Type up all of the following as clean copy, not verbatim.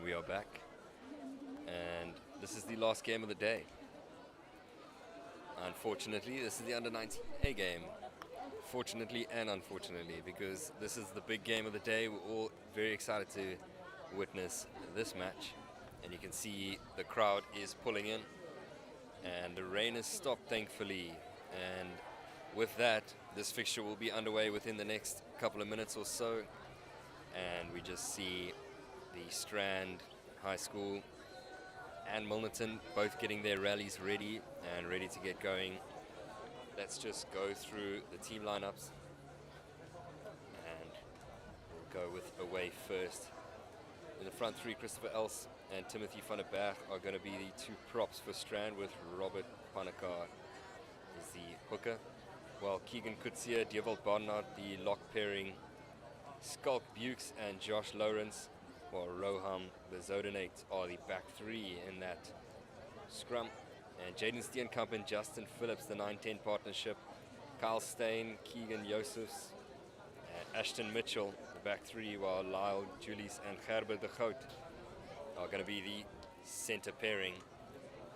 we are back, and this is the last game of the day. Unfortunately, this is the U19A game. Fortunately and unfortunately, because this is the big game of the day. We're all very excited to witness this match, and you can see the crowd is pulling in, and the rain has stopped, thankfully. And with that, this fixture will be underway within the next couple of minutes or so, and we just see the Strand High School and Milnerton both getting their rallies ready and ready to get going. Let's just go through the team lineups, and we'll go with away first. In the front three, Christopher Els and Timothy van der Berg are going to be the two props for Strand, with Robert Panakar is the hooker, while Keegan Kutsia, Dewald Barnard, the lock pairing, Skulk Bukes and Josh Lawrence, while Roham Bezodinate are the back three in that scrum. And Jaden Steenkamp and Justin Phillips, the 9-10 partnership, Kyle Stain, Keegan Josephs, and Ashton Mitchell, the back three, while Lyle Julies and Gerber de Groot are going to be the center pairing.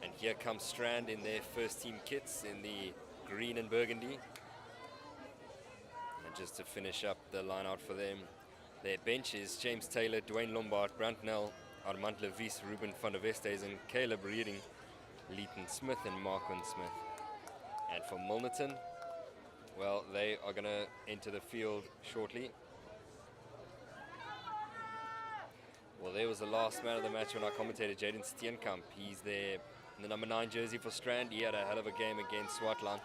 And here comes Strand in their first team kits in the green and burgundy. And just to finish up the line out for them, their bench is James Taylor, Dwayne Lombard, Brant Nell, Armand Levis, Ruben van der Westhuizen, Caleb Reading, Leighton Smith and Marquin Smith. And for Milnerton, well, they are going to enter the field shortly. Well, there was the last man of the match when I commentated, Jaden Steenkamp. He's there in the number 9 jersey for Strand. He had a hell of a game against Swartland.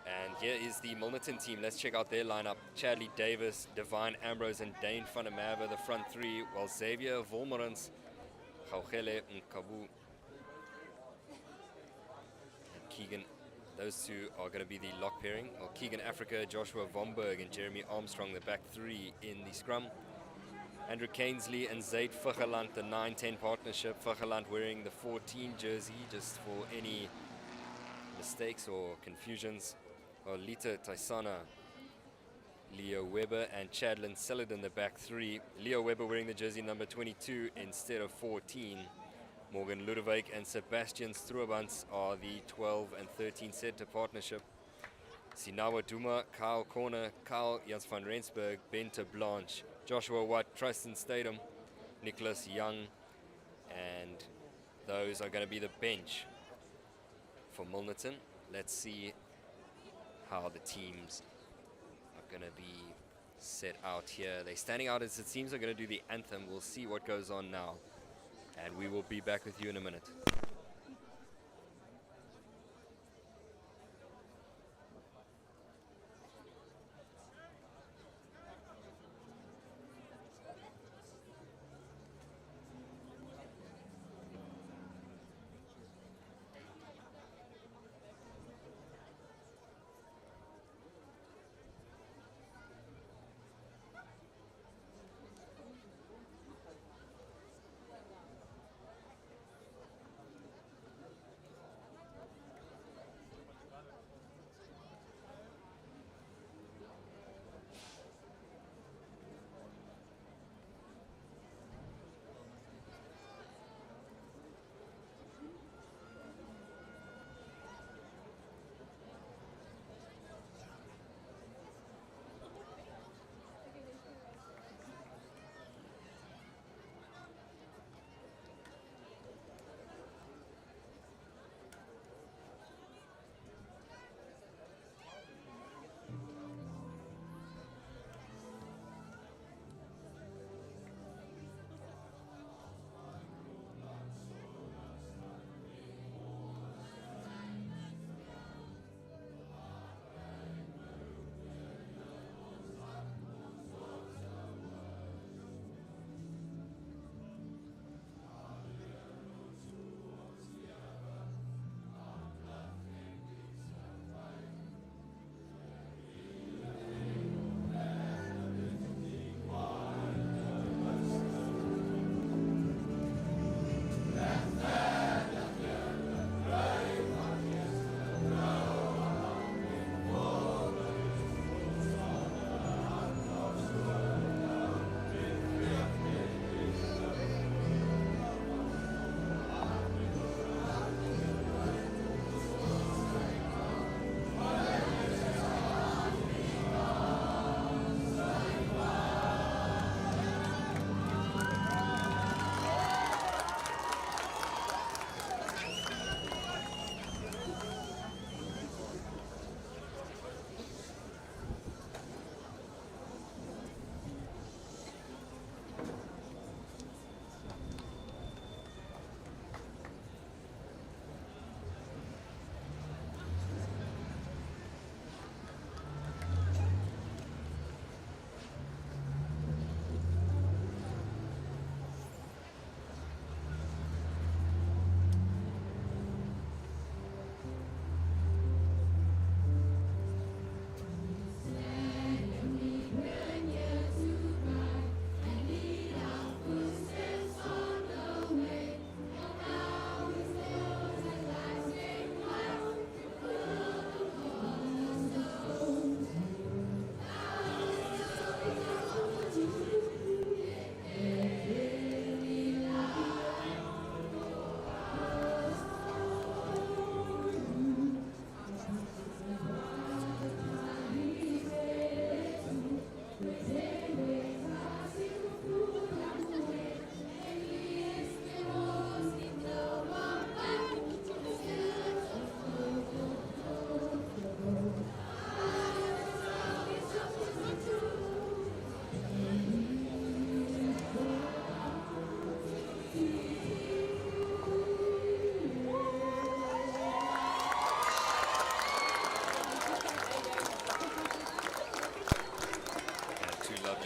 And here is the Milnerton team. Let's check out their lineup. Chadley Davis, Divine Ambrose, and Dane van der Merwe, the front three, while Xavier Volmerens, Gaugele and Kabu and Keegan, those two are going to be the lock pairing. Well, Keegan Africa, Joshua Vomberg, and Jeremy Armstrong, the back three in the scrum. Andrew Cainsley and Zaid Fuggerland, the 9-10 partnership. Fuggerland wearing the 14 jersey, just for any mistakes or confusions. Well, Lita Taisana, Leo Weber, and Chadlin Celadon, the back three. Leo Weber wearing the jersey number 22 instead of 14. Morgan Ludwig and Sebastian Struabans are the 12 and 13 center partnership. Sinawa Duma, Kyle Corner, Kyle Jans van Rensburg, Bente Blanche, Joshua Watt, Tristan Statham, Nicholas Young, and those are going to be the bench for Milnerton. Let's see how the teams are going to be set out here. They're standing out as it seems they're going to do the anthem. We'll see what goes on now, and we will be back with you in a minute.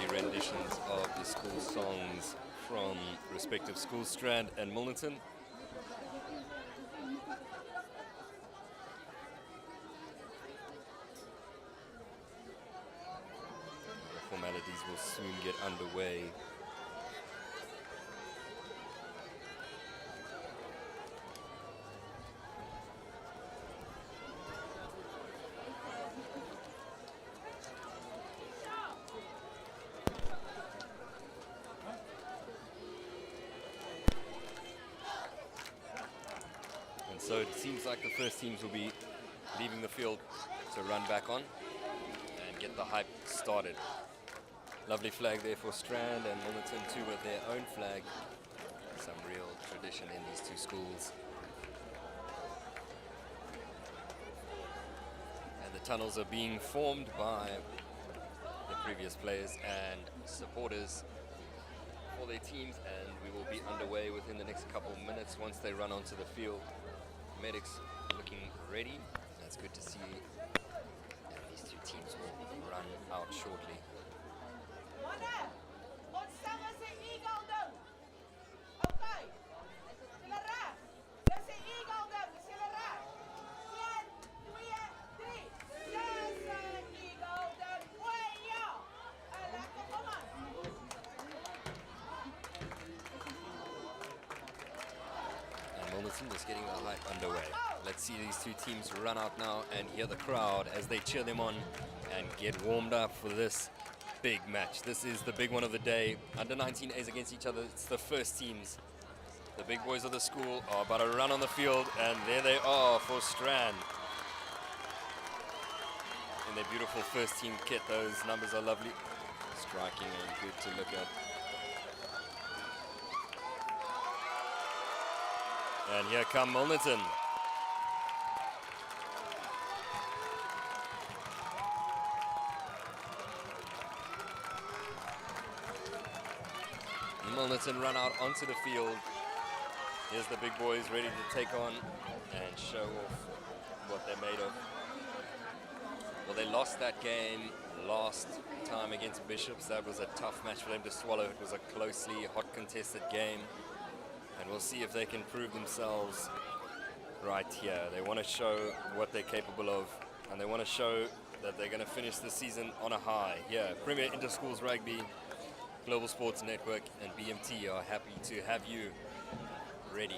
lovely renditions of the school songs from respective schools, Strand and Milnerton. The formalities will soon get underway. So it seems like the first teams will be leaving the field to run back on and get the hype started. Lovely flag there for Strand, and Milnerton too with their own flag. Some real tradition in these two schools. And the tunnels are being formed by the previous players and supporters for their teams, and we will be underway within the next couple of minutes once they run onto the field. Medics looking ready. That's good to see. And these two teams will run out shortly. Just getting the hype underway. Let's see these two teams run out now and hear the crowd as they cheer them on and get warmed up for this big match. This is the big one of the day. Under 19As against each other. It's the first teams. The big boys of the school are about to run on the field, and there they are for Strand. In their beautiful first team kit. Those numbers are lovely. Striking and good to look at. And here come Milnerton. Milnerton run out onto the field. Here's the big boys ready to take on and show off what they're made of. Well, they lost that game last time against Bishops. That was a tough match for them to swallow. It was a closely, hot contested game. And we'll see if they can prove themselves right here. They want to show what they're capable of, and they want to show that they're going to finish the season on a high. Yeah, Premier Interschools Rugby, Global Sports Network, and BMT are happy to have you ready.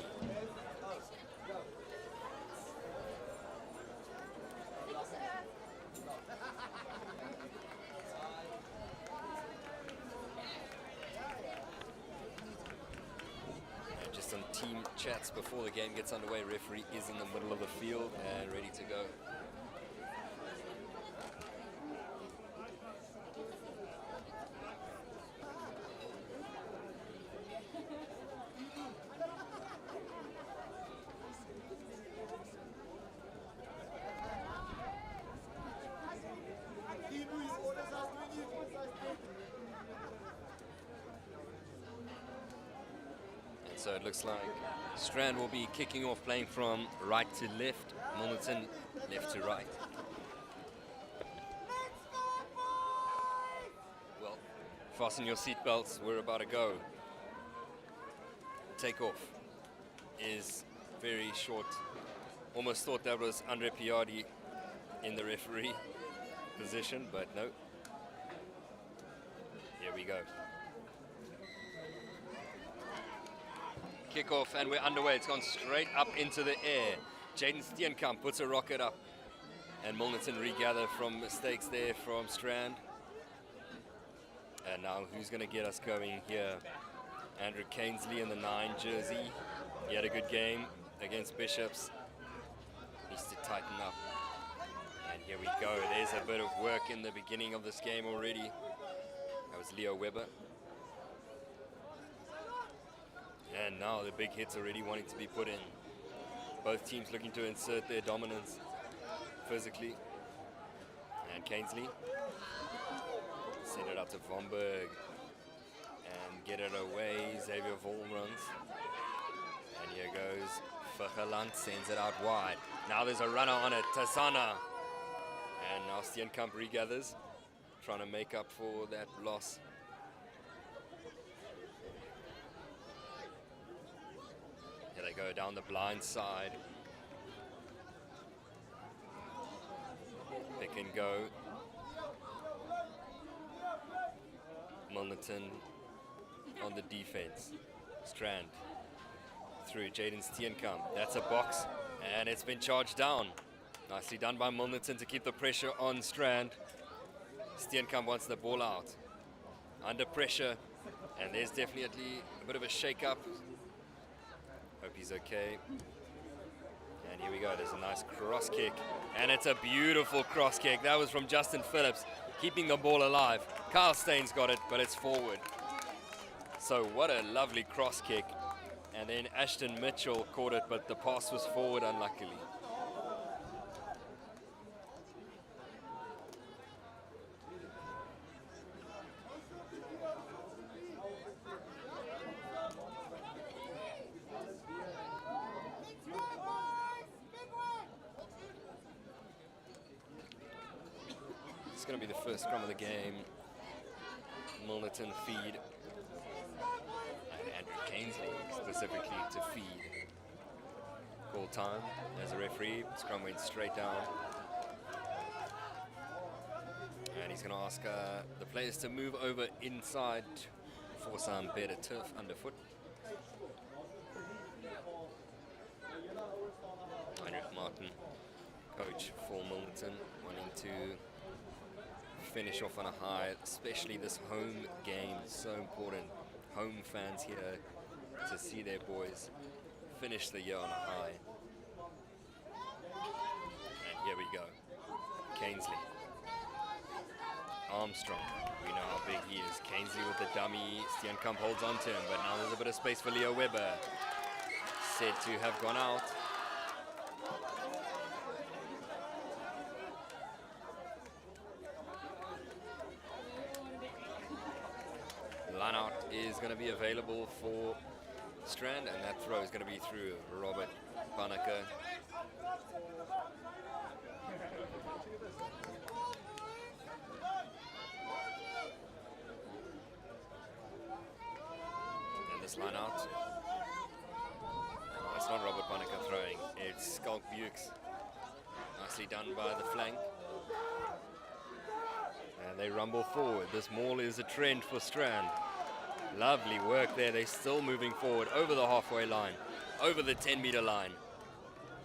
Some team chats before the game gets underway. Referee is in the middle of the field and ready to go. So it looks like Strand will be kicking off, playing from right to left, Milnerton left to right. Well, fasten your seatbelts, we're about to go. Takeoff is very short. Almost thought that was Andre Piardi in the referee position, but no. Here we go. Kickoff, and we're underway. It's gone straight up into the air. Jaden Steenkamp puts a rocket up, and Milnerton regather from mistakes there from Strand. And now who's going to get us going here? Andrew Cainsley in the 9 jersey. He had a good game against Bishops. Needs to tighten up. And here we go. There's a bit of work in the beginning of this game already. That was Leo Weber. And now the big hit's already wanting to be put in. Both teams looking to insert their dominance physically. And Cainsley send it out to Vomberg and get it away. Xavier Vol runs. And here goes Vergeland, sends it out wide. Now there's a runner on it, Tassana. And now Steenkamp regathers, trying to make up for that loss. Here they go down the blind side. Pick and go. Milnerton on the defense. Strand through Jaden Steenkamp. That's a box, and it's been charged down. Nicely done by Milnerton to keep the pressure on Strand. Steenkamp wants the ball out. Under pressure, and there's definitely a bit of a shake-up. Hope he's okay. And here we go, there's a nice cross kick. And it's a beautiful cross kick. That was from Justin Phillips, keeping the ball alive. Kyle Staines got it, but it's forward. So what a lovely cross kick. And then Ashton Mitchell caught it, but the pass was forward unluckily. It's going to be the first scrum of the game. Milnerton feed. And Andrew Cainsley specifically to feed. Call time as a referee. Scrum went straight down. And he's going to ask the players to move over inside for some better turf underfoot. Heinrich Martin, coach for Milnerton, wanting to finish off on a high, especially this home game, so important. Home fans here to see their boys finish the year on a high. And here we go. Cainsley. Armstrong. We know how big he is. Cainsley with the dummy. Steenkamp holds on to him, but now there's a bit of space for Leo Webber. Said to have gone out. Line out is going to be available for Strand, and that throw is going to be through Robert Banneker. And this line out, it's not Robert Banneker throwing, it's Skulk Bukes. Nicely done by the flank. And they rumble forward. This maul is a trend for Strand. Lovely work there. They're still moving forward over the halfway line, over the 10-meter line.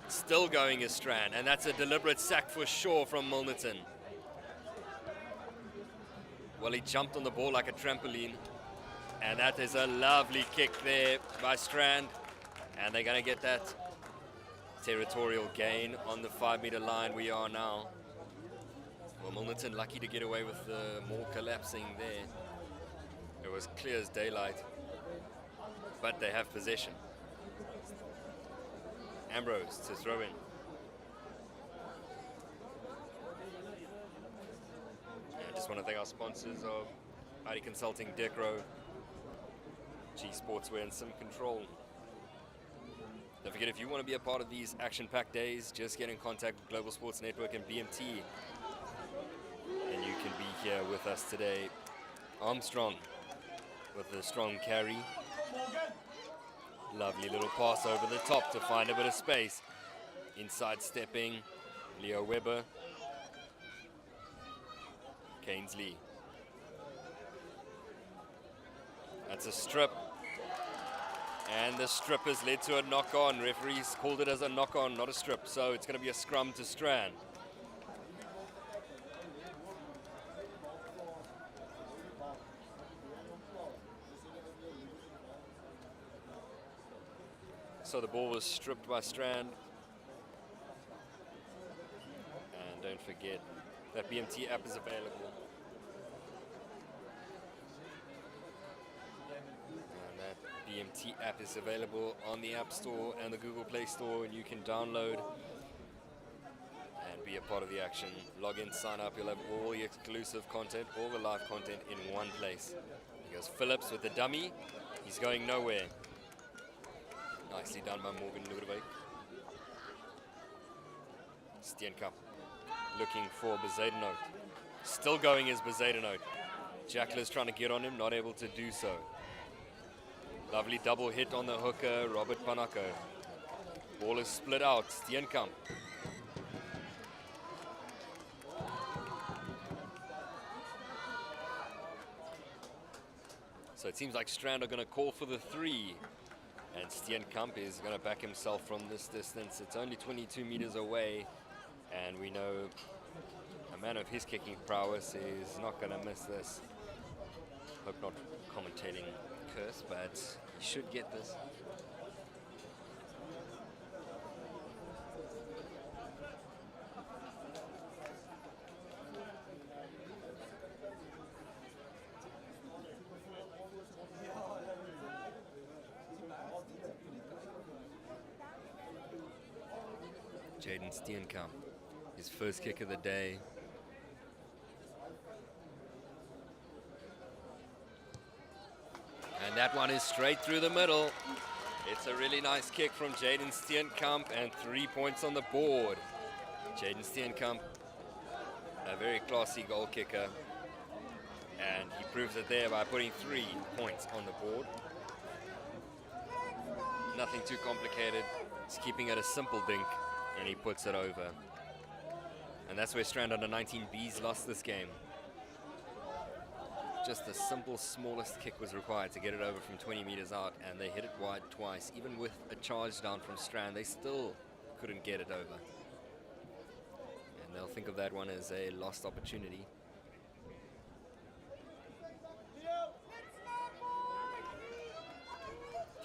Still going is Strand, and that's a deliberate sack for sure from Milnerton. Well, he jumped on the ball like a trampoline, and that is a lovely kick there by Strand. And they're going to get that territorial gain on the 5-meter line. We are now. Well, Milnerton lucky to get away with the maul collapsing there. It was clear as daylight, but they have possession. Ambrose to throw in. I just want to thank our sponsors of ID Consulting, Decro, G Sportswear, and Sim Control. Don't forget, if you want to be a part of these action-packed days, just get in contact with Global Sports Network and BMT, and you can be here with us today. Armstrong with the strong carry. Lovely little pass over the top to find a bit of space. Inside stepping, Leo Webber. Cainsley. That's a strip. And the strip has led to a knock-on. Referees called it as a knock-on, not a strip. So it's going to be a scrum to Strand. So the ball was stripped by Strand. And don't forget that BMT app is available. And that BMT app is available on the App Store and the Google Play Store, and you can download and be a part of the action. Log in, sign up, you'll have all the exclusive content, all the live content in one place. Here goes Phillips with the dummy. He's going nowhere. Nicely done by Morgan Ludwig. Steenkamp looking for Bezuidenhout. Still going is Bezuidenhout. Jackler's trying to get on him, not able to do so. Lovely double hit on the hooker, Robert Panako. Ball is split out, Steenkamp. So it seems like Strand are going to call for the 3. And Steenkamp is going to back himself from this distance. It's only 22 meters away. And we know a man of his kicking prowess is not going to miss this. Hope not commentating curse, but he should get this. Jaden Steenkamp, his first kick of the day. And that one is straight through the middle. It's a really nice kick from Jaden Steenkamp and 3 points on the board. Jaden Steenkamp, a very classy goal kicker. And he proves it there by putting 3 points on the board. Nothing too complicated. He's keeping it a simple dink. And he puts it over. And that's where Strand under 19Bs lost this game. Just the simple, smallest kick was required to get it over from 20 meters out, and they hit it wide twice. Even with a charge down from Strand, they still couldn't get it over. And they'll think of that one as a lost opportunity.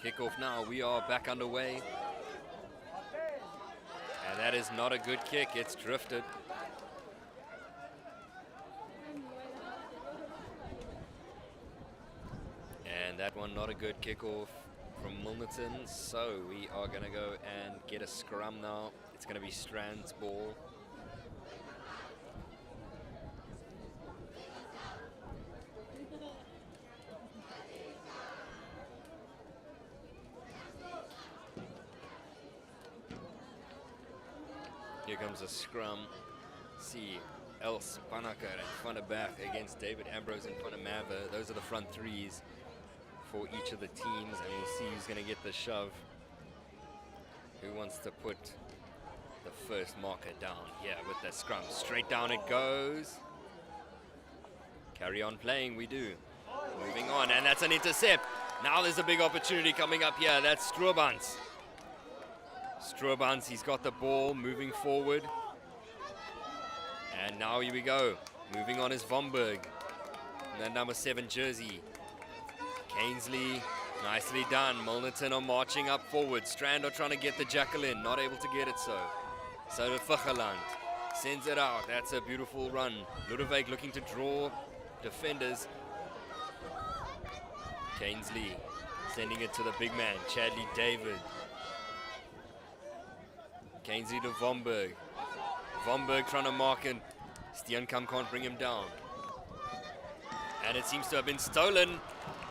Kickoff now, we are back underway. And that is not a good kick, it's drifted. And that one not a good kickoff from Milnerton. So we are gonna go and get a scrum now. It's gonna be Strand's ball. Here comes a scrum. See Els Panaka and front of back against David Ambrose and front of Mava. Those are the front 3s for each of the teams, and we'll see who's going to get the shove. Who wants to put the first marker down here with the scrum? Straight down it goes. Carry on playing, we do. Moving on, and that's an intercept. Now there's a big opportunity coming up here. That's Stroobans. Stroobans, he's got the ball, moving forward. And now here we go. Moving on is Vomberg. That number 7 jersey. Cainsley, nicely done. Milnerton are marching up forward. Strand are trying to get the jackal in, not able to get it so. So the Ficheland sends it out. That's a beautiful run. Ludwig looking to draw defenders. Cainsley sending it to the big man, Chadley David. Cainsley to Vomberg. Vomberg trying to mark it. Steenkamp can't bring him down. And it seems to have been stolen.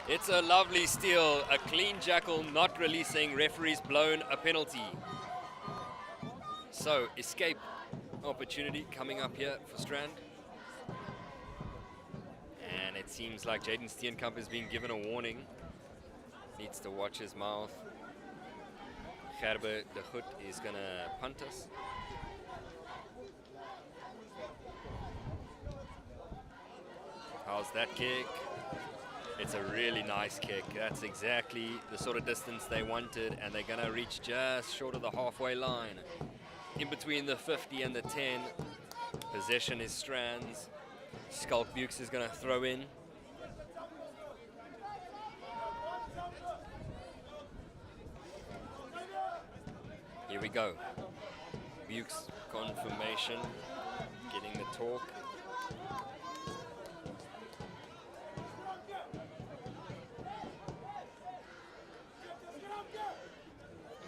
It's a lovely steal. A clean jackal, not releasing. Referee's blown a penalty. So, escape opportunity coming up here for Strand. And it seems like Jaden Steenkamp is being given a warning. Needs to watch his mouth. Gerber de Goed is going to punt us. How's that kick? It's a really nice kick. That's exactly the sort of distance they wanted, and they're going to reach just short of the halfway line. In between the 50 and the 10, possession is Strand's. Skulk Bukes is going to throw in. Here we go. Bukes confirmation, getting the talk.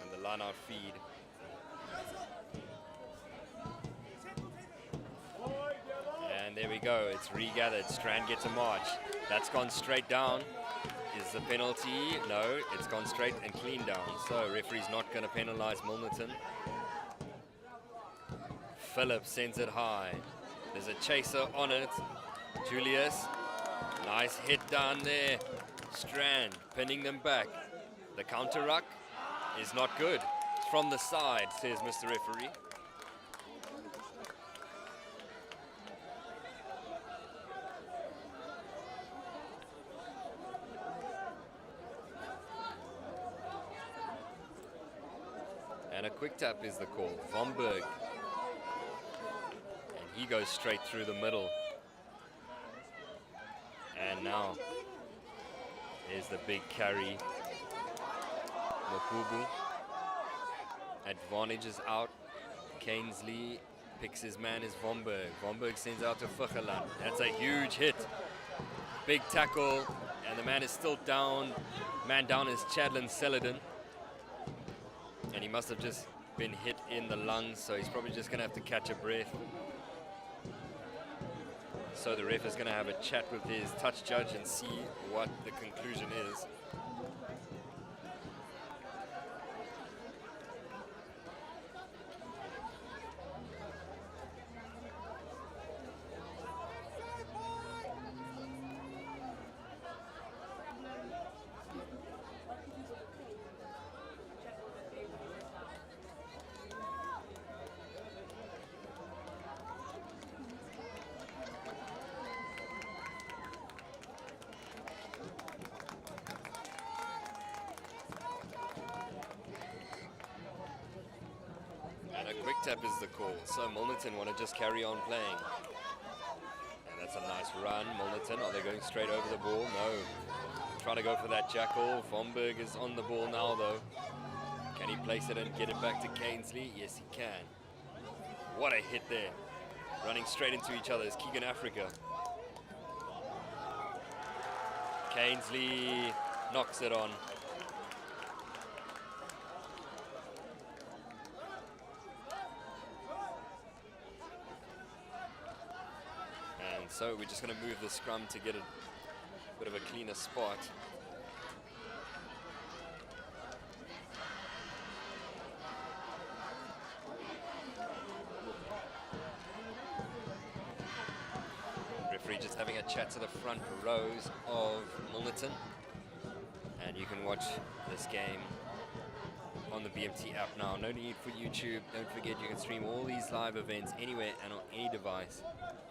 And the line out feed. And there we go, it's regathered. Strand gets a march. That's gone straight down. Is the penalty? No, it's gone straight and clean down. So referee's not going to penalize Milnerton. Phillips sends it high. There's a chaser on it. Julius, nice hit down there. Strand pinning them back. The counter ruck is not good. It's from the side, says Mr. Referee. And a quick tap is the call. Vomberg. And he goes straight through the middle. And now is the big carry. Makubu. Advantage is out. Kainsley picks his man is Vomberg. Vomberg sends out to Fuchelan. That's a huge hit. Big tackle. And the man is still down. Man down is Chadlin Celadon. And he must have just been hit in the lungs, so he's probably just going to have to catch a breath. So the ref is going to have a chat with his touch judge and see what the conclusion is. Quick tap is the call, so Milnerton want to just carry on playing. And that's a nice run. Milnerton, are they going straight over the ball? No. Trying to go for that jackal. Vomberg is on the ball now though. Can he place it and get it back to Kainsley? Yes, he can. What a hit there. Running straight into each other is Keegan Africa. Kainsley knocks it on. So we're just going to move the scrum to get a bit of a cleaner spot. Referee just having a chat to the front rows of Milnerton. And you can watch this game on the BMT app now. No need for YouTube. Don't forget you can stream all these live events anywhere and on any device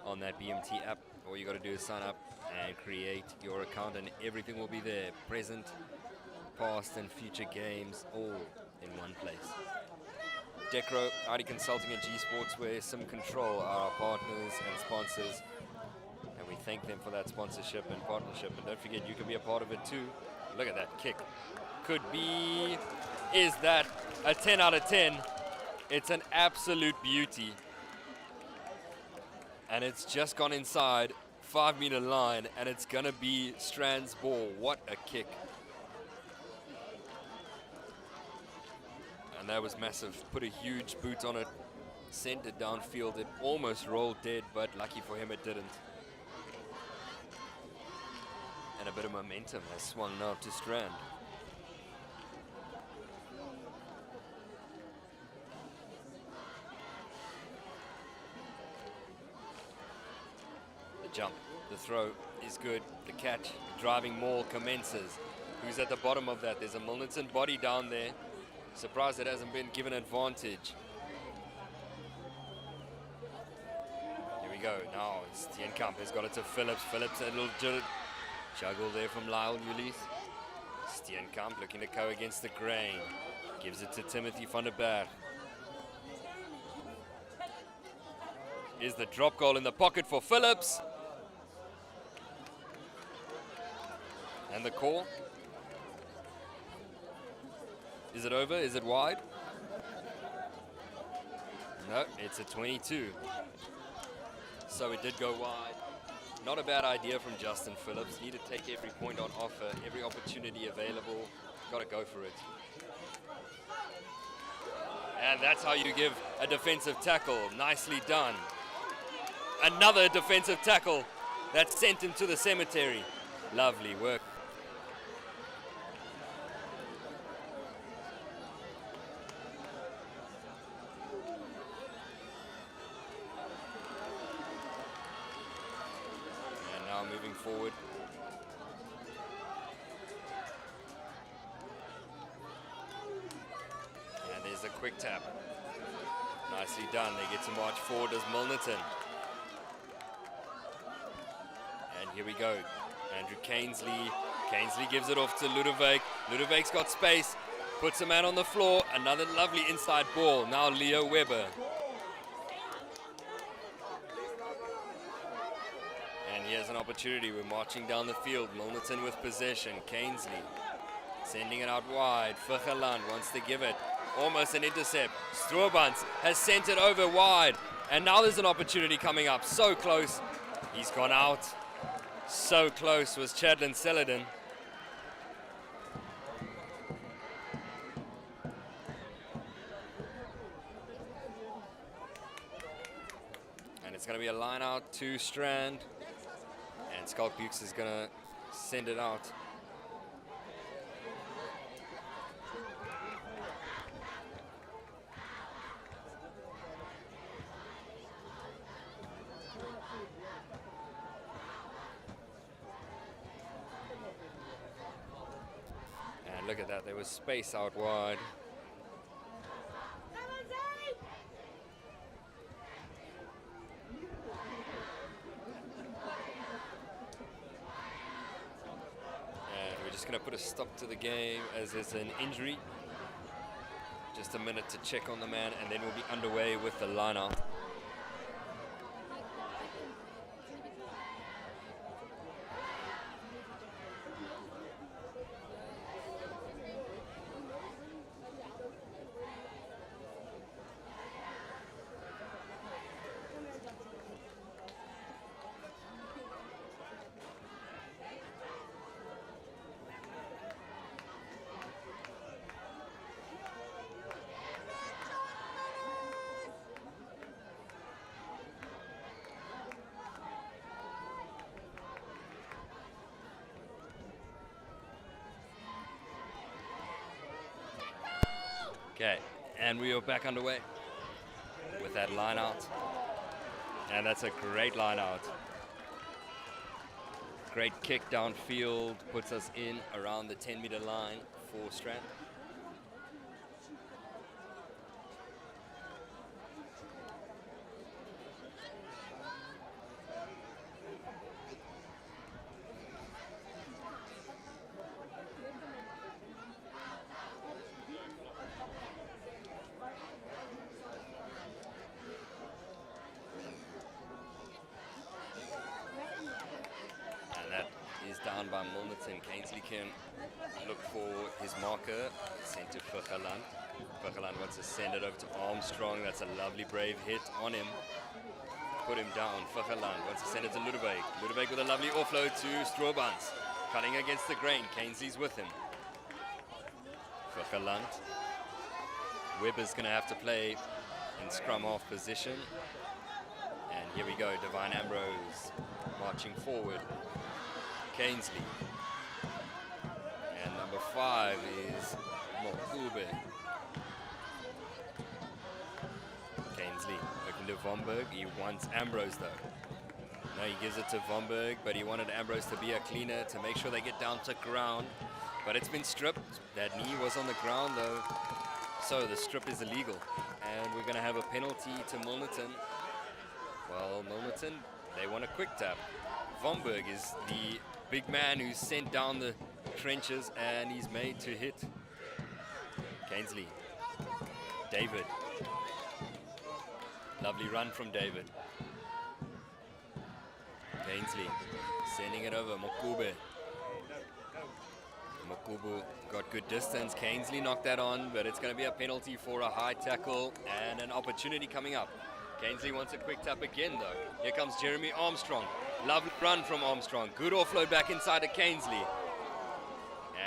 on that BMT app. All you got to do is sign up and create your account and everything will be there. Present, past and future games all in one place. Decro, ID Consulting and G Sportswear, Sim Control are our partners and sponsors. And we thank them for that sponsorship and partnership. And don't forget you can be a part of it too. Look at that kick. Could be, is that a 10 out of 10? It's an absolute beauty. And it's just gone inside 5-meter line and it's gonna be Strand's ball. What a kick. And that was massive. Put a huge boot on it, sent it downfield. It almost rolled dead, but lucky for him it didn't. And a bit of momentum has swung now to Strand. Jump, the throw is good, the catch, the driving maul commences. Who's at the bottom of that? There's a Milnerton body down there. Surprised it hasn't been given advantage. Here we go, now Steenkamp has got it to Phillips. Phillips, a little juggle there from Lyle Ulis. Steenkamp looking to go against the grain. Gives it to Timothy van der Berg. Is the drop goal in the pocket for Phillips. And the call. Is it over? Is it wide? No, it's a 22. So it did go wide. Not a bad idea from Justin Phillips. Need to take every point on offer, every opportunity available. Got to go for it. And that's how you give a defensive tackle. Nicely done. Another defensive tackle that sent him to the cemetery. Lovely work. And now moving forward. a quick tap. Nicely done. They get to march forward as Milnerton. And here we go. Andrew Cainsley. Cainsley gives it off to Ludovic. Ludovic's got space. Puts a man on the floor. Another lovely inside ball. Now Leo Weber. And here's an opportunity. We're marching down the field. Milnerton with possession. Cainsley sending it out wide. Fucheland wants to give it. Almost an intercept. Stroobans has sent it over wide. And now there's an opportunity coming up. So close. He's gone out. So close was Chadlin Celadon. And it's going to be a line out to Strand. And Skulk Bukes is going to send it out. And look at that, there was space out wide. Just going to put a stop to the game as there's an injury. Just a minute to check on the man and then we'll be underway with the line-out. Okay, and we are back underway with that line out. And that's a great line out. Great kick downfield, puts us in around the 10-meter line for Strand. Down by Milnerton. Cainsley can look for his marker, sent to Fucheland. Fucheland wants to send it over to Armstrong. That's a lovely brave hit on him. Put him down. Fucheland wants to send it to Ludovic. Ludovic with a lovely offload to Stroobans. Cutting against the grain. Cainsley's with him. Fucheland. Weber's going to have to play in scrum half position. And here we go. Divine Ambrose marching forward. Cainsley. And number 5 is Mokube. Cainsley looking to Vomberg. He wants Ambrose though. No, he gives it to Vomberg, but he wanted Ambrose to be a cleaner to make sure they get down to ground. But it's been stripped. That knee was on the ground though. So the strip is illegal. And we're going to have a penalty to Milnerton. Well, Milnerton, they want a quick tap. Vomberg is the big man who's sent down the trenches and he's made to hit. Cainsley. David. Lovely run from David. Cainsley sending it over. Mokube. Mokubu got good distance. Cainsley knocked that on, but it's going to be a penalty for a high tackle and an opportunity coming up. Cainsley wants a quick tap again though. Here comes Jeremy Armstrong. Lovely run from Armstrong. Good offload back inside to Cainsley.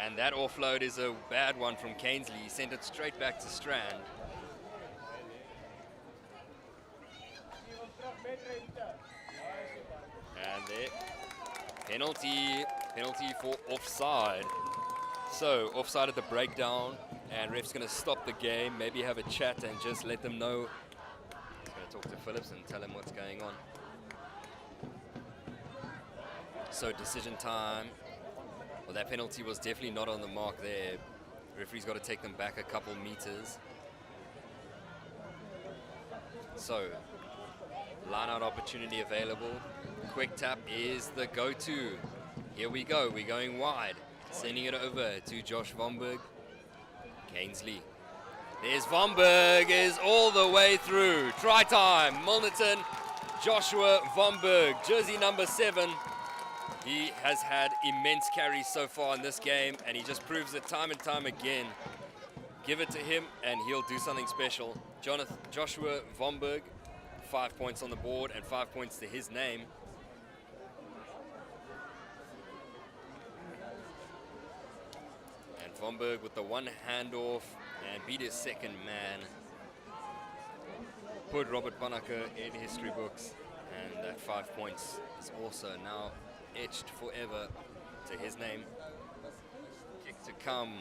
And that offload is a bad one from Cainsley. He sent it straight back to Strand. And there, penalty for offside. So offside at the breakdown, and ref's going to stop the game, maybe have a chat and just let them know. He's going to talk to Phillips and tell him what's going on. So decision time. Well, that penalty was definitely not on the mark there. The referee's got to take them back a couple meters. So, line-out opportunity available. Quick tap is the go-to. Here we go, we're going wide. Sending it over to Josh Vomberg. Kingsley. There's Vomberg, is all the way through. Try time, Milnerton, Joshua Vomberg, jersey number 7. He has had immense carries so far in this game, and he just proves it time and time again. Give it to him, and he'll do something special. Joshua Vomberg, 5 points on the board, and 5 points to his name. And Vomberg with the one handoff, and beat his second man. Put Robert Banaka in history books, and that 5 points is also now etched forever to his name. Kick to come.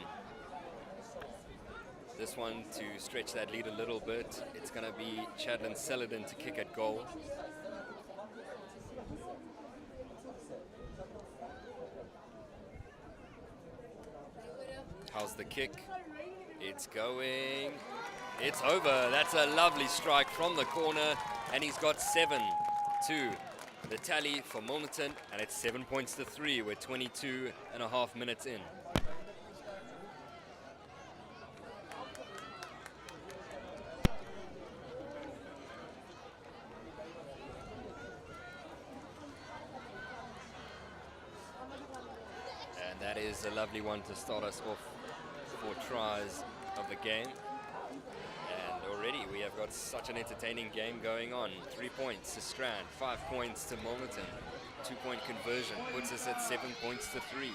This one to stretch that lead a little bit. It's going to be Chadlin Saladin to kick at goal. How's the kick? It's going. It's over. That's a lovely strike from the corner, and he's got 7 to the tally for Milnerton, and it's 7 points to 3. We're 22.5 minutes in. And that is a lovely one to start us off for tries of the game. And already we have got such an entertaining game going on. 3 points to Strand, 5 points to Milnerton. 2-point conversion puts us at 7 points to 3.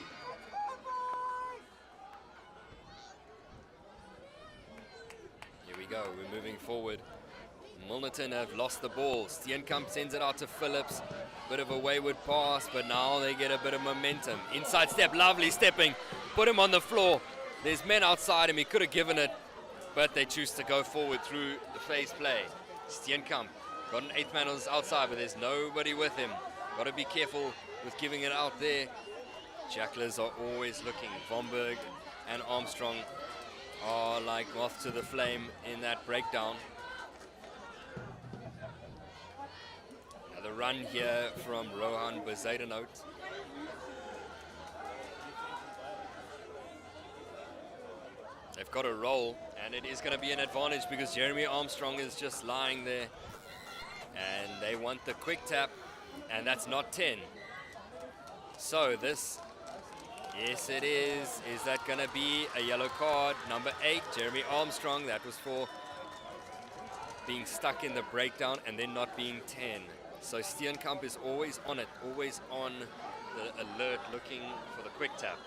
Here we go, we're moving forward. Milnerton have lost the ball. Steenkamp sends it out to Phillips. Bit of a wayward pass, but now they get a bit of momentum. Inside step, lovely stepping. Put him on the floor. There's men outside him, he could have given it, but they choose to go forward through the phase play. Steenkamp got an 8th man on his outside, but there's nobody with him. Got to be careful with giving it out there. Jacklers are always looking. Vomberg and Armstrong are like moth to the flame in that breakdown. Now the run here from Rohan Bazaidenhout. They've got a roll, and it is going to be an advantage because Jeremy Armstrong is just lying there. And they want the quick tap, and that's not 10. So this, yes it is. Is that going to be a yellow card? Number 8, Jeremy Armstrong. That was for being stuck in the breakdown and then not being 10. So Steenkamp is always on it, always on the alert, looking for the quick tap.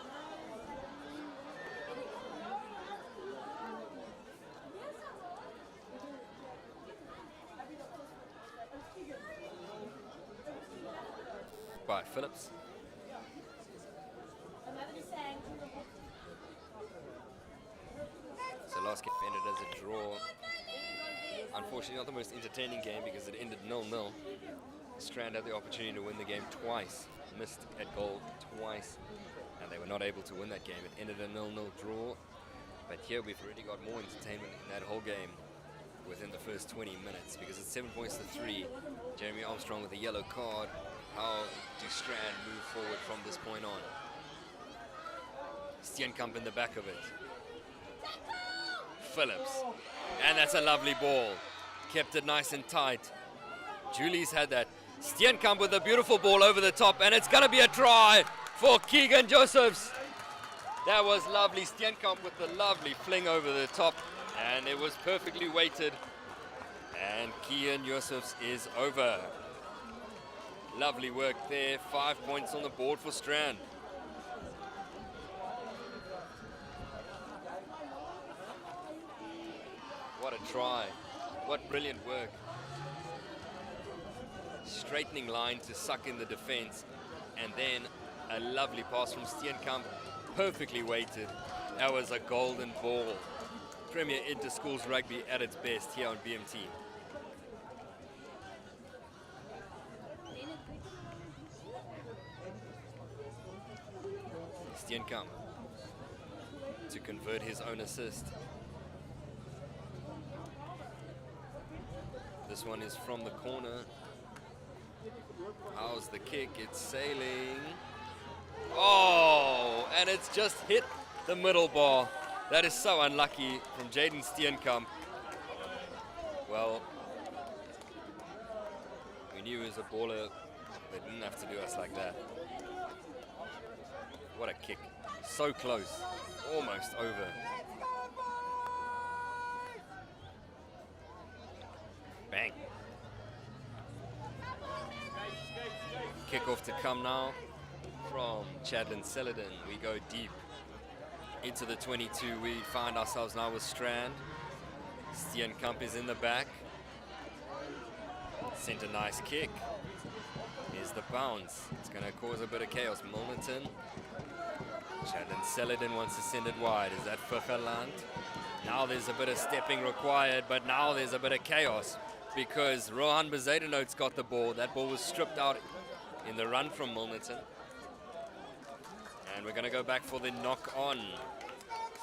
By Phillips. So last game ended as a draw. Unfortunately not the most entertaining game because it ended 0-0. Strand had the opportunity to win the game twice, missed at goal twice, and they were not able to win that game. It ended a 0-0 draw, but here we've already got more entertainment in that whole game within the first 20 minutes because it's 7 points to 3. Jeremy Armstrong with a yellow card. How do Strand move forward from this point on? Steenkamp in the back of it. Phillips. And that's a lovely ball. Kept it nice and tight. Julie's had that. Steenkamp with a beautiful ball over the top, and it's going to be a try for Keegan Josephs. That was lovely. Steenkamp with the lovely fling over the top, and it was perfectly weighted. And Keegan Josephs is over. Lovely work there. 5 points on the board for Strand. What a try. What brilliant work. Straightening line to suck in the defense. And then a lovely pass from Steenkamp. Perfectly weighted. That was a golden ball. Premier Inter-Schools Rugby at its best here on BMT. Steenkamp to convert his own assist. This one is from the corner. How's the kick? It's sailing. Oh, and it's just hit the middle bar. That is so unlucky from Jaden Steenkamp. Well, we knew he was a baller. They didn't have to do us like that. What a kick. So close. Almost over. Bang. Kickoff to come now from Chadlin Celadon. We go deep into the 22. We find ourselves now with Strand. Steenkamp is in the back. Sent a nice kick. Here's the bounce. It's going to cause a bit of chaos. Milnerton. Chadlin Celadon wants to send it wide. Is that Fuggerland? Now there's a bit of stepping required, but now there's a bit of chaos because Rohan Bezaidenhout's got the ball. That ball was stripped out in the run from Milnerton. And we're going to go back for the knock-on.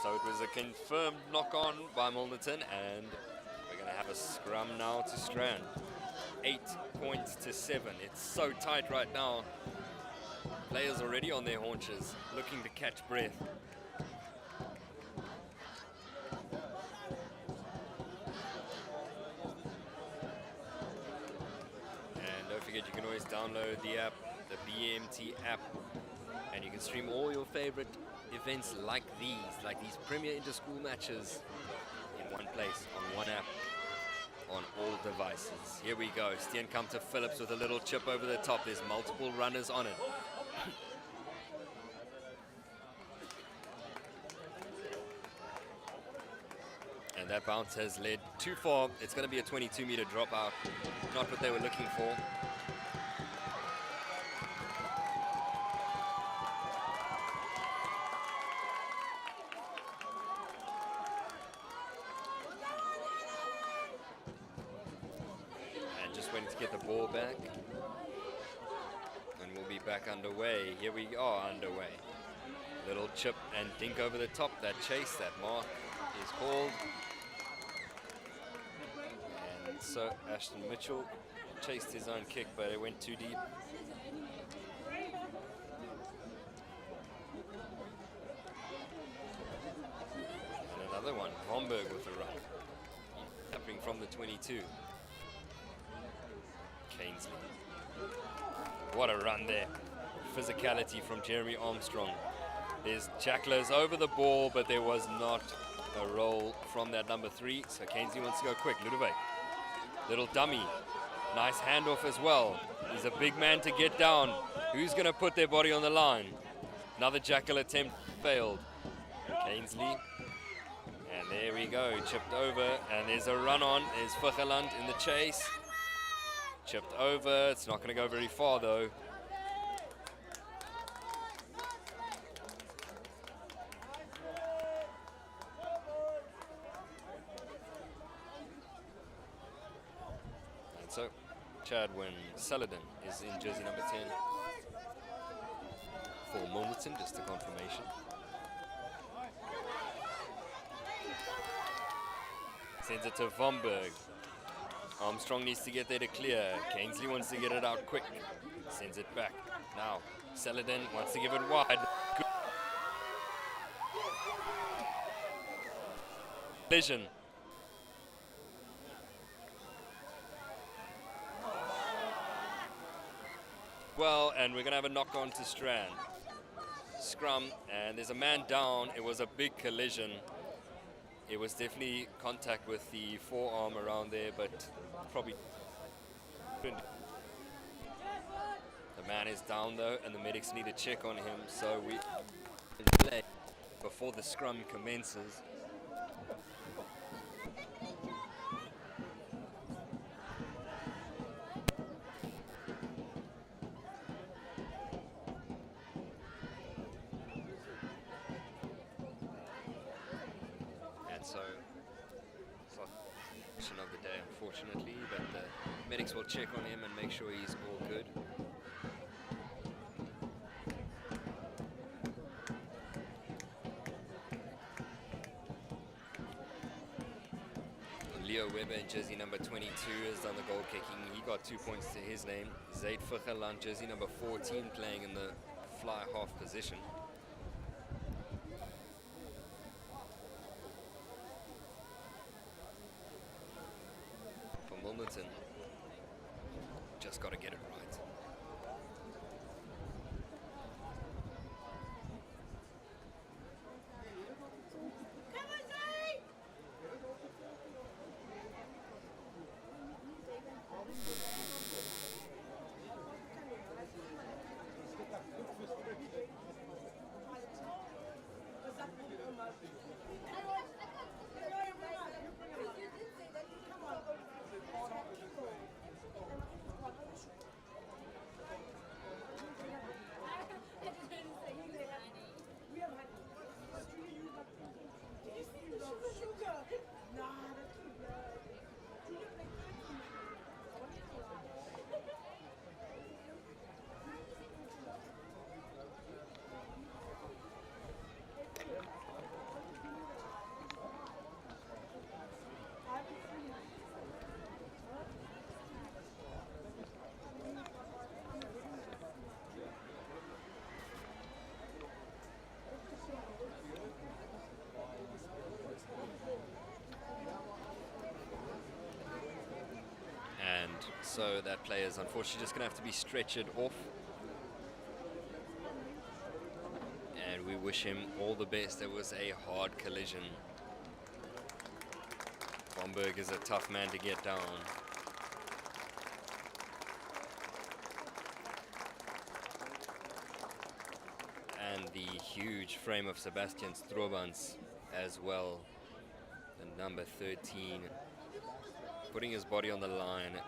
So it was a confirmed knock-on by Milnerton, and we're going to have a scrum now to Strand. 8 points to 7. It's so tight right now. Players already on their haunches, looking to catch breath. And don't forget, you can always download the app, the BMT app, and you can stream all your favorite events like these premier inter-school matches in one place, on one app, on all devices. Here we go, Steenkamp to Phillips with a little chip over the top. There's multiple runners on it. And that bounce has led too far. It's going to be a 22-meter dropout. Not what they were looking for. And just waiting to get the ball back. And we'll be back underway. Here we are underway. Little chip and dink over the top. That chase, that mark is called. And so Ashton Mitchell chased his own kick, but it went too deep. And another one, Homburg with a run. Tapping from the 22. Cainsley. What a run there. Physicality from Jeremy Armstrong. There's Jacklers over the ball, but there was not a roll from that number 3. So Cainsley wants to go quick. Ludovic. Little dummy. Nice handoff as well. He's a big man to get down. Who's going to put their body on the line? Another Jackal attempt failed. Cainsley. And there we go. Chipped over. And there's a run on. There's Fuggerland in the chase. Chipped over. It's not going to go very far though. So, Chadwin Celadon is in jersey number 10 for Milnerton, just a confirmation. Sends it to Vomberg. Armstrong needs to get there to clear. Cainsley wants to get it out quick. Sends it back. Now, Celadon wants to give it wide. Good collision. Well, and we're going to have a knock on to Strand. Scrum, and there's a man down. It was a big collision. It was definitely contact with the forearm around there, but probably couldn't. The man is down though, and the medics need to check on him, so we play before the scrum commences. So, it's not of the day, unfortunately, but the medics will check on him and make sure he's all good. Leo Weber in jersey number 22 has done the goal kicking. He got 2 points to his name. Zaid Fukhalan, jersey number 14, playing in the fly half position. For Milnerton, just got to get it right. So that player is unfortunately just going to have to be stretchered off. And we wish him all the best. It was a hard collision. Bomberg is a tough man to get down. And the huge frame of Sebastian Strobans as well. The number 13. Putting his body on the line.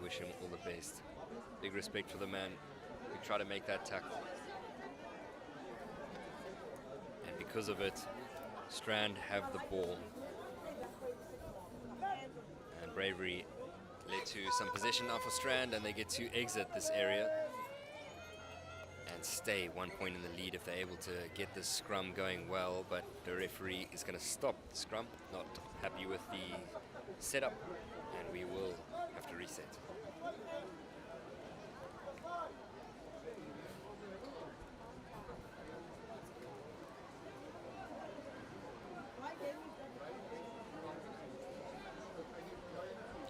Wish him all the best. Big respect for the man who tried to make that tackle. And because of it, Strand have the ball. And bravery led to some possession now for Strand, and they get to exit this area and stay 1 point in the lead if they're able to get this scrum going well. But the referee is going to stop the scrum, not happy with the setup, and we will have to reset.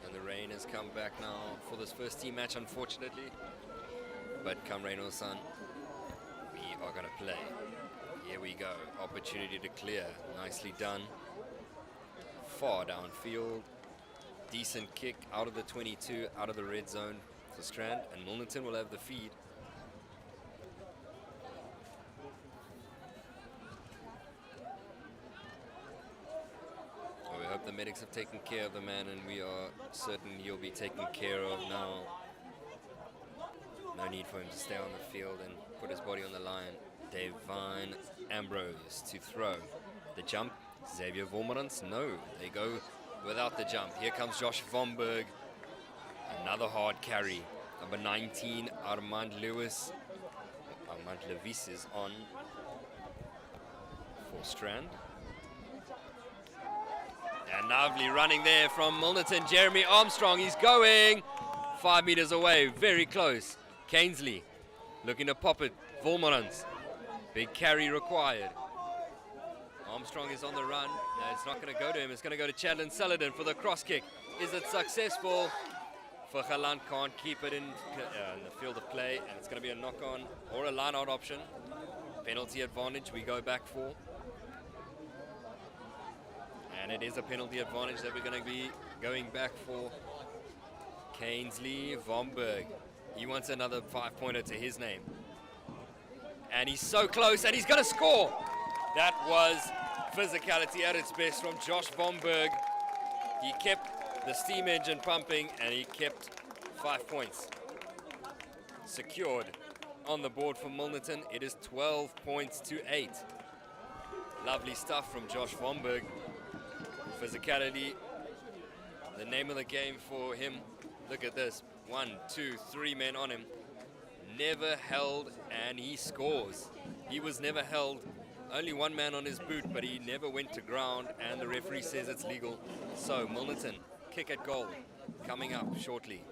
And the rain has come back now for this first team match, unfortunately. But come rain or sun, we are going to play. Here we go. Opportunity to clear. Nicely done. Far downfield. Decent kick out of the 22, out of the red zone for Strand, and Milnerton will have the feed. Well, we hope the medics have taken care of the man, and we are certain he'll be taken care of now. No need for him to stay on the field and put his body on the line. Devine Ambrose to throw. The jump, Xavier Vormerans, no, they go without the jump. Here comes Josh Vomberg. Another hard carry. Number 19, Armand Lewis. Armand Levis is on for Strand. And lovely running there from Milnerton. Jeremy Armstrong, he's going 5 meters away, very close. Cainsley looking to pop it. Vormerans. Big carry required. Armstrong is on the run. No, it's not going to go to him. It's going to go to Chadlin Saladin for the cross kick. Is it successful? Fukhalan can't keep it in the field of play, and it's going to be a knock-on or a line-out option. Penalty advantage we go back for. And it is a penalty advantage that we're going to be going back for. Cainsley Vomberg. He wants another 5-pointer to his name. And he's so close, and he's going to score. That was physicality at its best from Josh Vomberg. He kept the steam engine pumping, and he kept 5 points secured on the board for Milnerton. It is 12 points to 8. Lovely stuff from Josh Vomberg. Physicality, the name of the game for him. Look at this. 1, 2, 3 men on him. Never held, and he scores. He was never held Only one man on his boot, but he never went to ground, and the referee says it's legal. So Milnerton, kick at goal, coming up shortly.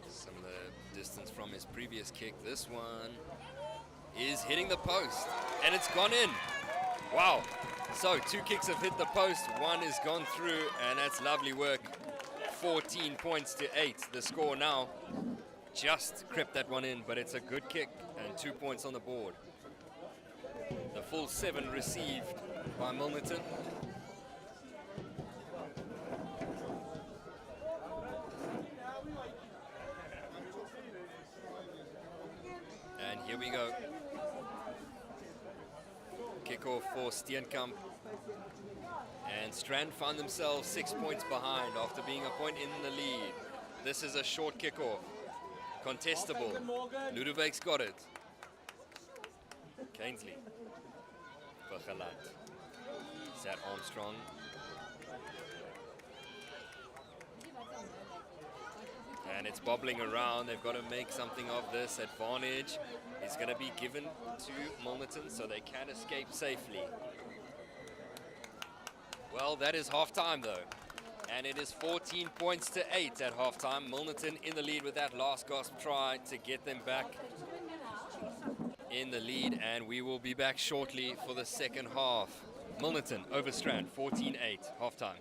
Some of the distance from his previous kick. This one is hitting the post, and it's gone in. Wow. So 2 kicks have hit the post, 1 has gone through, and that's lovely work. 14 points to 8. The score now. Just crept that one in, but it's a good kick, and 2 points on the board. The full 7 received by Milnerton. And here we go. Kickoff for Steenkamp. And Strand found themselves 6 points behind after being a point in the lead. This is a short kickoff. Contestable. Ludovik's got it. Kainsley. Vergeland. Zat Armstrong. And it's bobbling around. They've got to make something of this. Advantage is going to be given to Milnerton so they can escape safely. Well, that is half-time though. And it is 14 points to 8 at half-time. Milnerton in the lead with that last gasp try to get them back in the lead. And we will be back shortly for the second half. Milnerton over Strand, 14-8, half-time.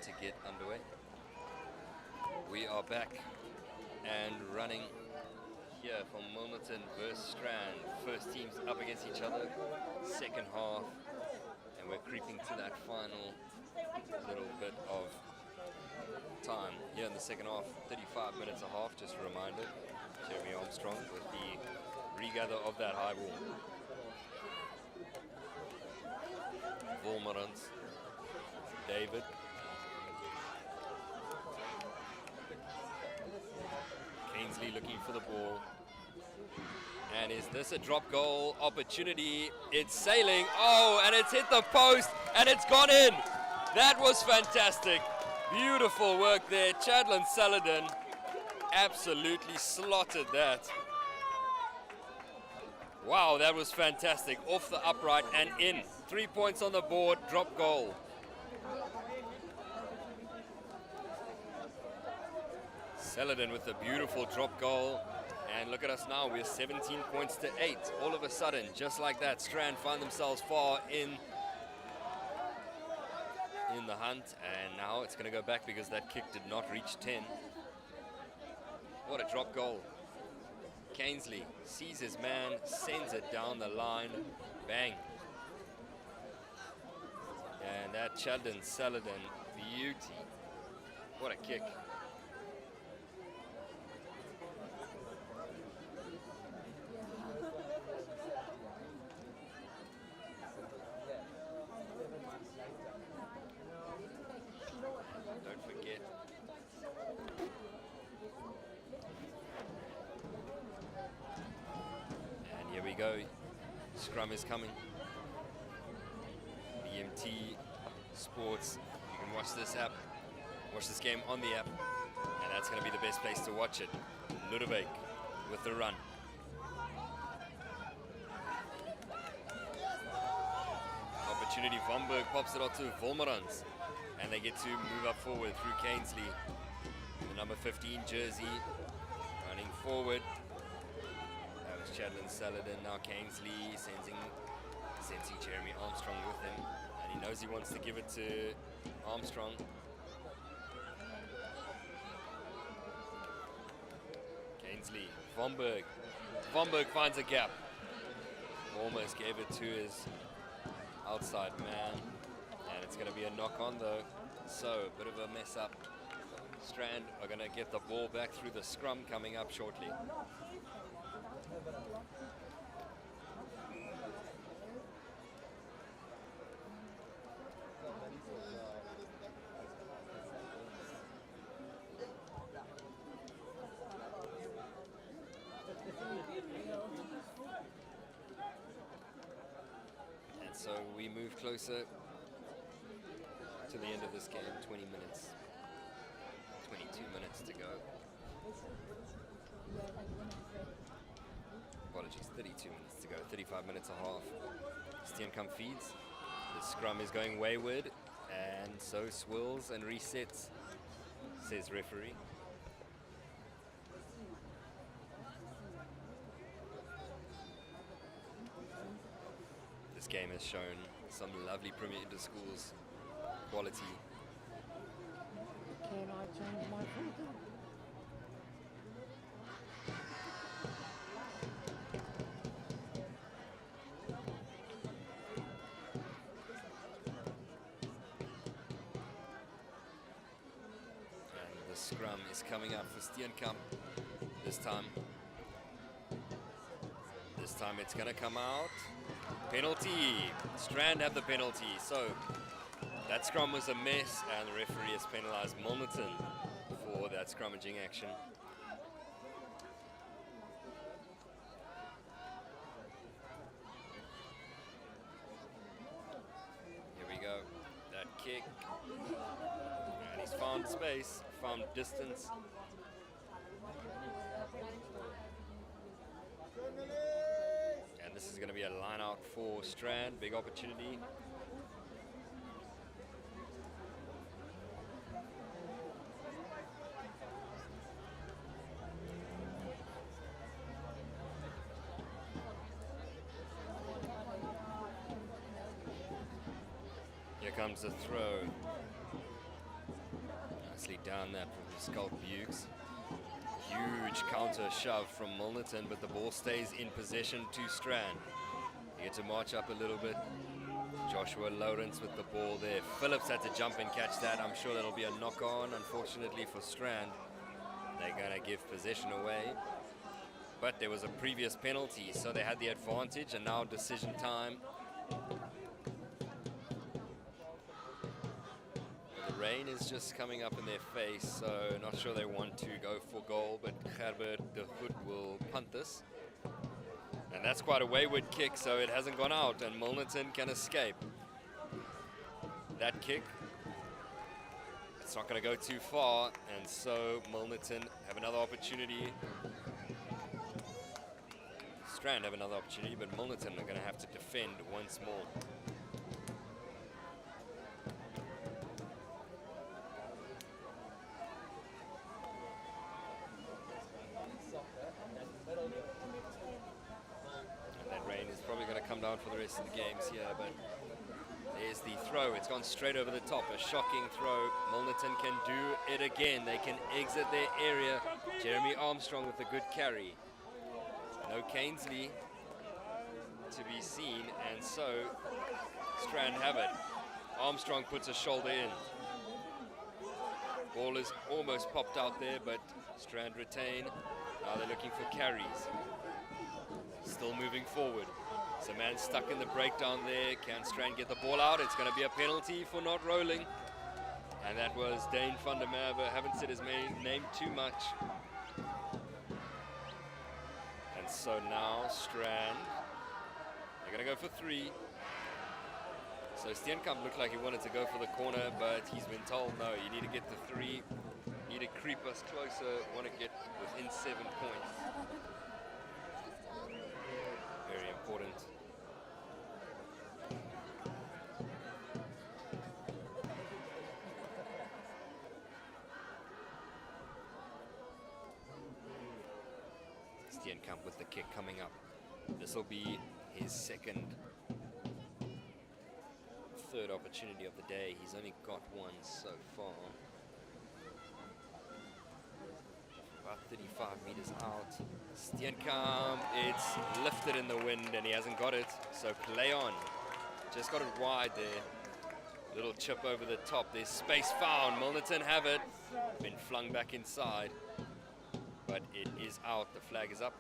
to get underway. We are back and running here from Milnerton versus Strand. First teams up against each other, second half, and we're creeping to that final little bit of time here in the second half. 35 minutes a half, just a reminder. Jeremy Armstrong with the regather of that high ball. Milnerton, David. Ainsley looking for the ball. And is this a drop goal opportunity? It's sailing. Oh, and it's hit the post and it's gone in. That was fantastic. Beautiful work there. Chadlin Saladin absolutely slotted that. Wow, that was fantastic. Off the upright and in. 3 points on the board, drop goal. Saladin with a beautiful drop goal. And look at us now, we're 17 points to 8. All of a sudden, just like that, Strand find themselves far in the hunt. And now it's going to go back because that kick did not reach 10. What a drop goal. Ainsley sees his man, sends it down the line. Bang. And that Chadlin Saladin, beauty. What a kick. Don't forget. And here we go. Scrum is coming. BMT Sports. You can watch this app. Watch this game on the app. And that's going to be the best place to watch it. Ludovic with the run. Opportunity. Vomberg pops it out to Volmerans. And they get to move up forward through Ainsley. The number 15 jersey running forward. That was Chadlin Saladin. Now Ainsley sensing Jeremy Armstrong with him. And he knows he wants to give it to Armstrong. Ainsley, Vomberg. Vomberg finds a gap. Almost gave it to his outside man. And it's going to be a knock on though. So, a bit of a mess up. Strand are going to get the ball back through the scrum coming up shortly. And so we move closer to the end of this game. 20 minutes, 22 minutes to go. Apologies, 32 minutes to go, 35 minutes a half. Steenkamp feeds. The scrum is going wayward, and so swirls and resets, says referee. This game has shown some lovely Premier Inter-Schools quality. Can I change my filter? And the scrum is coming up for Steenkamp this time. This time it's going to come out. Penalty. Strand have the penalty. So that scrum was a mess, and the referee has penalized Milnerton for that scrummaging action. Here we go. That kick. And he's found space, found distance. And this is going to be a line out for Strand. Big opportunity. Here comes the throw. nicely down that from Skulk Bukes. Huge counter shove from Milnerton, but the ball stays in possession to Strand. You get to march up a little bit. Joshua Lawrence with the ball there. Phillips had to jump and catch that. I'm sure that'll be a knock-on, unfortunately for Strand. They're going to give possession away. But there was a previous penalty, so they had the advantage, and now decision time. The rain is just coming up in their face, so not sure they want to go for goal, but Herbert de Hood will punt this. And that's quite a wayward kick, so it hasn't gone out, and Milnerton can escape. That kick, it's not going to go too far, and so Milnerton have another opportunity. Strand have another opportunity, but Milnerton are going to have to defend once more. Down for the rest of the games here, but there's the throw. It's gone straight over the top. A shocking throw. Milnerton can do it again. They can exit their area. Jeremy Armstrong with a good carry. No Cainsley to be seen, and so Strand have it. Armstrong puts a shoulder in. Ball is almost popped out there, but Strand retain. Now they're looking for carries. Still moving forward. So man stuck in the breakdown there. Can Strand get the ball out? It's going to be a penalty for not rolling. And that was Dane van der Merwe. Haven't said his name too much. And so now Strand, they're going to go for 3. So Steenkamp looked like he wanted to go for the corner, but he's been told, no, you need to get the 3. You need to creep us closer. Want to get within 7 points. Very important. Steenkamp with the kick coming up. This will be his third opportunity of the day. He's only got one so far. About 35 meters out. Steenkamp, it's lifted in the wind and he hasn't got it. So play on. Just got it wide there. Little chip over the top. There's space found. Milnerton have it. Been flung back inside. But it is out. The flag is up.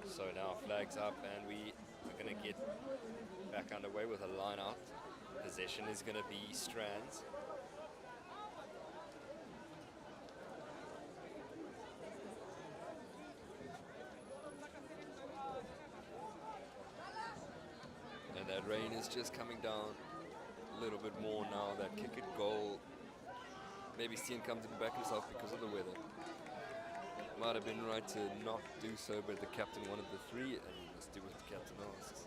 So now flag's up and we are going to get back underway with a line out. Possession is going to be Strand's. And that rain is just coming down a little bit more now. That kick at goal. Maybe Steenkamp didn't back himself because of the weather. Might have been right to not do so, but the captain wanted the 3, and we must do what the captain asks.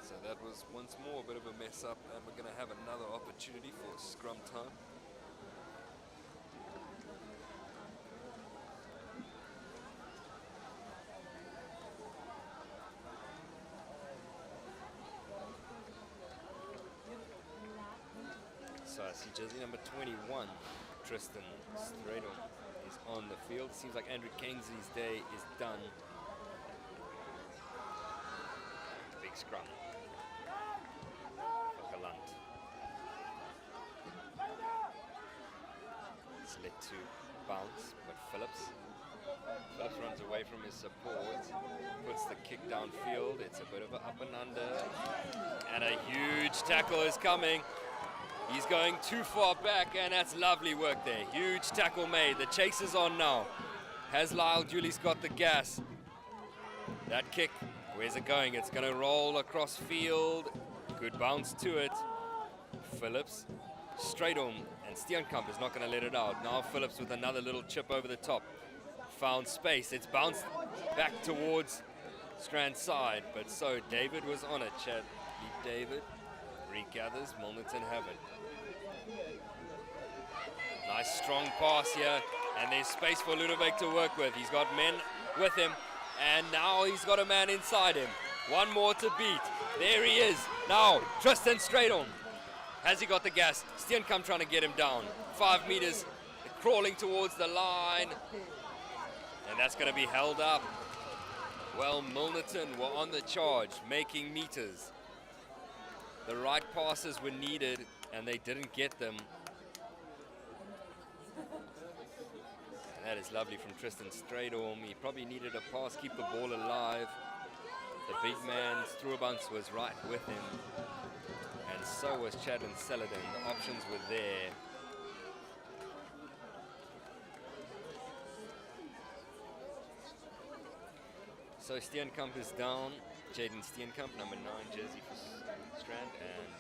So that was once more a bit of a mess up, and we're going to have another opportunity for scrum time. So I see jersey number 21, Tristan Stradom, is on the field. Seems like Andrew Cainsley's day is done. Big scrum for Galant. It's led to bounce, but Phillips runs away from his support, puts the kick downfield. It's a bit of an up and under, and a huge tackle is coming. He's going too far back, and that's lovely work there. Huge tackle made. The chase is on now. Has Lyle Julius got the gas? That kick, where's it going? It's going to roll across field. Good bounce to it. Phillips, straight on, and Steenkamp is not going to let it out. Now Phillips with another little chip over the top. Found space. It's bounced back towards Strand's side, but so David was on it, Chad. David regathers. Milnerton have it. Nice strong pass here, and there's space for Ludovic to work with. He's got men with him, and now he's got a man inside him. One more to beat. There he is. Now, Tristan straight on. Has he got the gas? Steenkamp trying to get him down. 5 meters, crawling towards the line. And that's going to be held up. Well, Milnerton were on the charge, making meters. The right passes were needed, and they didn't get them. And that is lovely from Tristan Strayedorm. He probably needed a pass, keep the ball alive. The big man, Struebans, was right with him. And so was Chadwin Saladin. The options were there. So Steenkamp is down. Jaden Steenkamp, number 9 jersey for Strand, and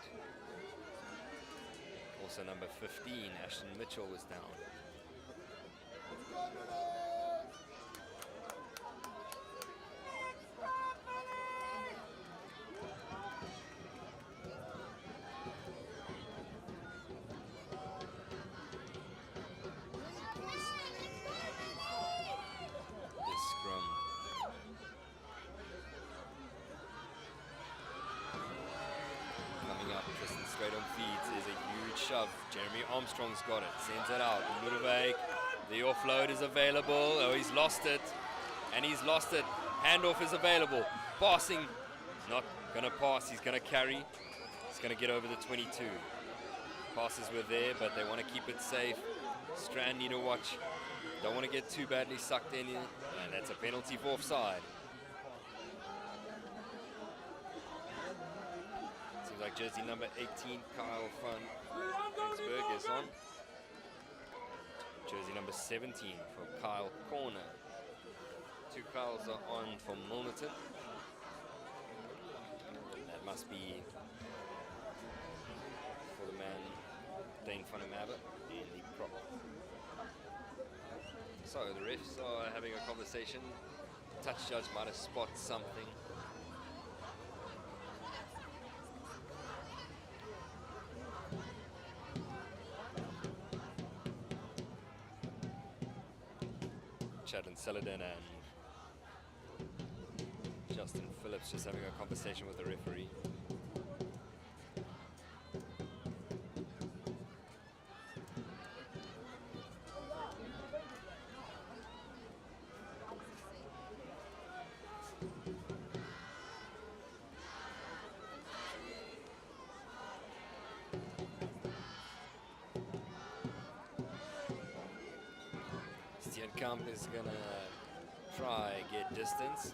also number 15, Ashton Mitchell, was down. Jeremy Armstrong's got it, sends it out. Ludwig, the offload is available. Oh, he's lost it. And he's lost it. Handoff is available. Passing. He's not going to pass. He's going to carry. He's going to get over the 22. Passes were there, but they want to keep it safe. Strand need to watch. Don't want to get too badly sucked in here. And that's a penalty for offside. Seems like jersey number 18, Kyle van Rensburg, is on. Jersey number 17 for Kyle Corner. 2 Kyles are on for Milnerton. That must be for the man Dane van der Merwe in the prop. So the refs are having a conversation. Touch judge might have spotted something. Chadwin Saladin and Justin Phillips just having a conversation with the referee. Steenkamp is gonna try get distance.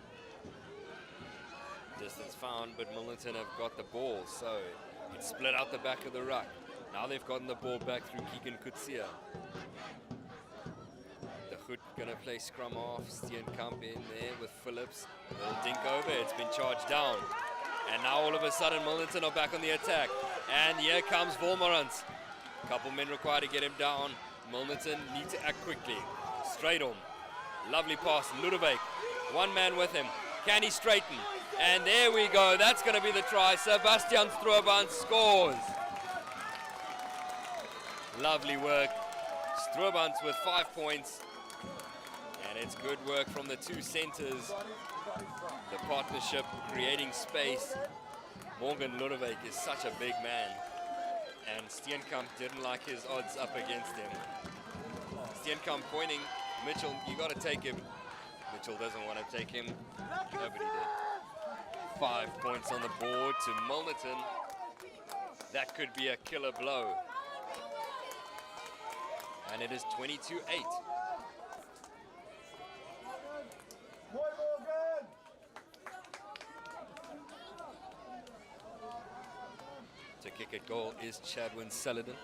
Distance found, but Milnerton have got the ball, so it's split out the back of the ruck. Now they've gotten the ball back through Keegan Kutsia. The Hood gonna play scrum off. Steenkamp in there with Phillips. Little dink over, it's been charged down. And now all of a sudden Milnerton are back on the attack. And here comes Volmarans. Couple men required to get him down. Milnerton need to act quickly. Straight on. Lovely pass. Ludovic. One man with him. Can he straighten? And there we go. That's going to be the try. Sebastian Struebans scores. Lovely work. Struebans with 5 points. And it's good work from the 2 centers. The partnership creating space. Morgan Ludovic is such a big man. And Steenkamp didn't like his odds up against him. Steenkamp pointing, Mitchell, you got to take him. Mitchell doesn't want to take him. Nobody did. 5 points on the board to Milnerton. That could be a killer blow. And it is 22-8. To kick at goal is Chadwin Saladin.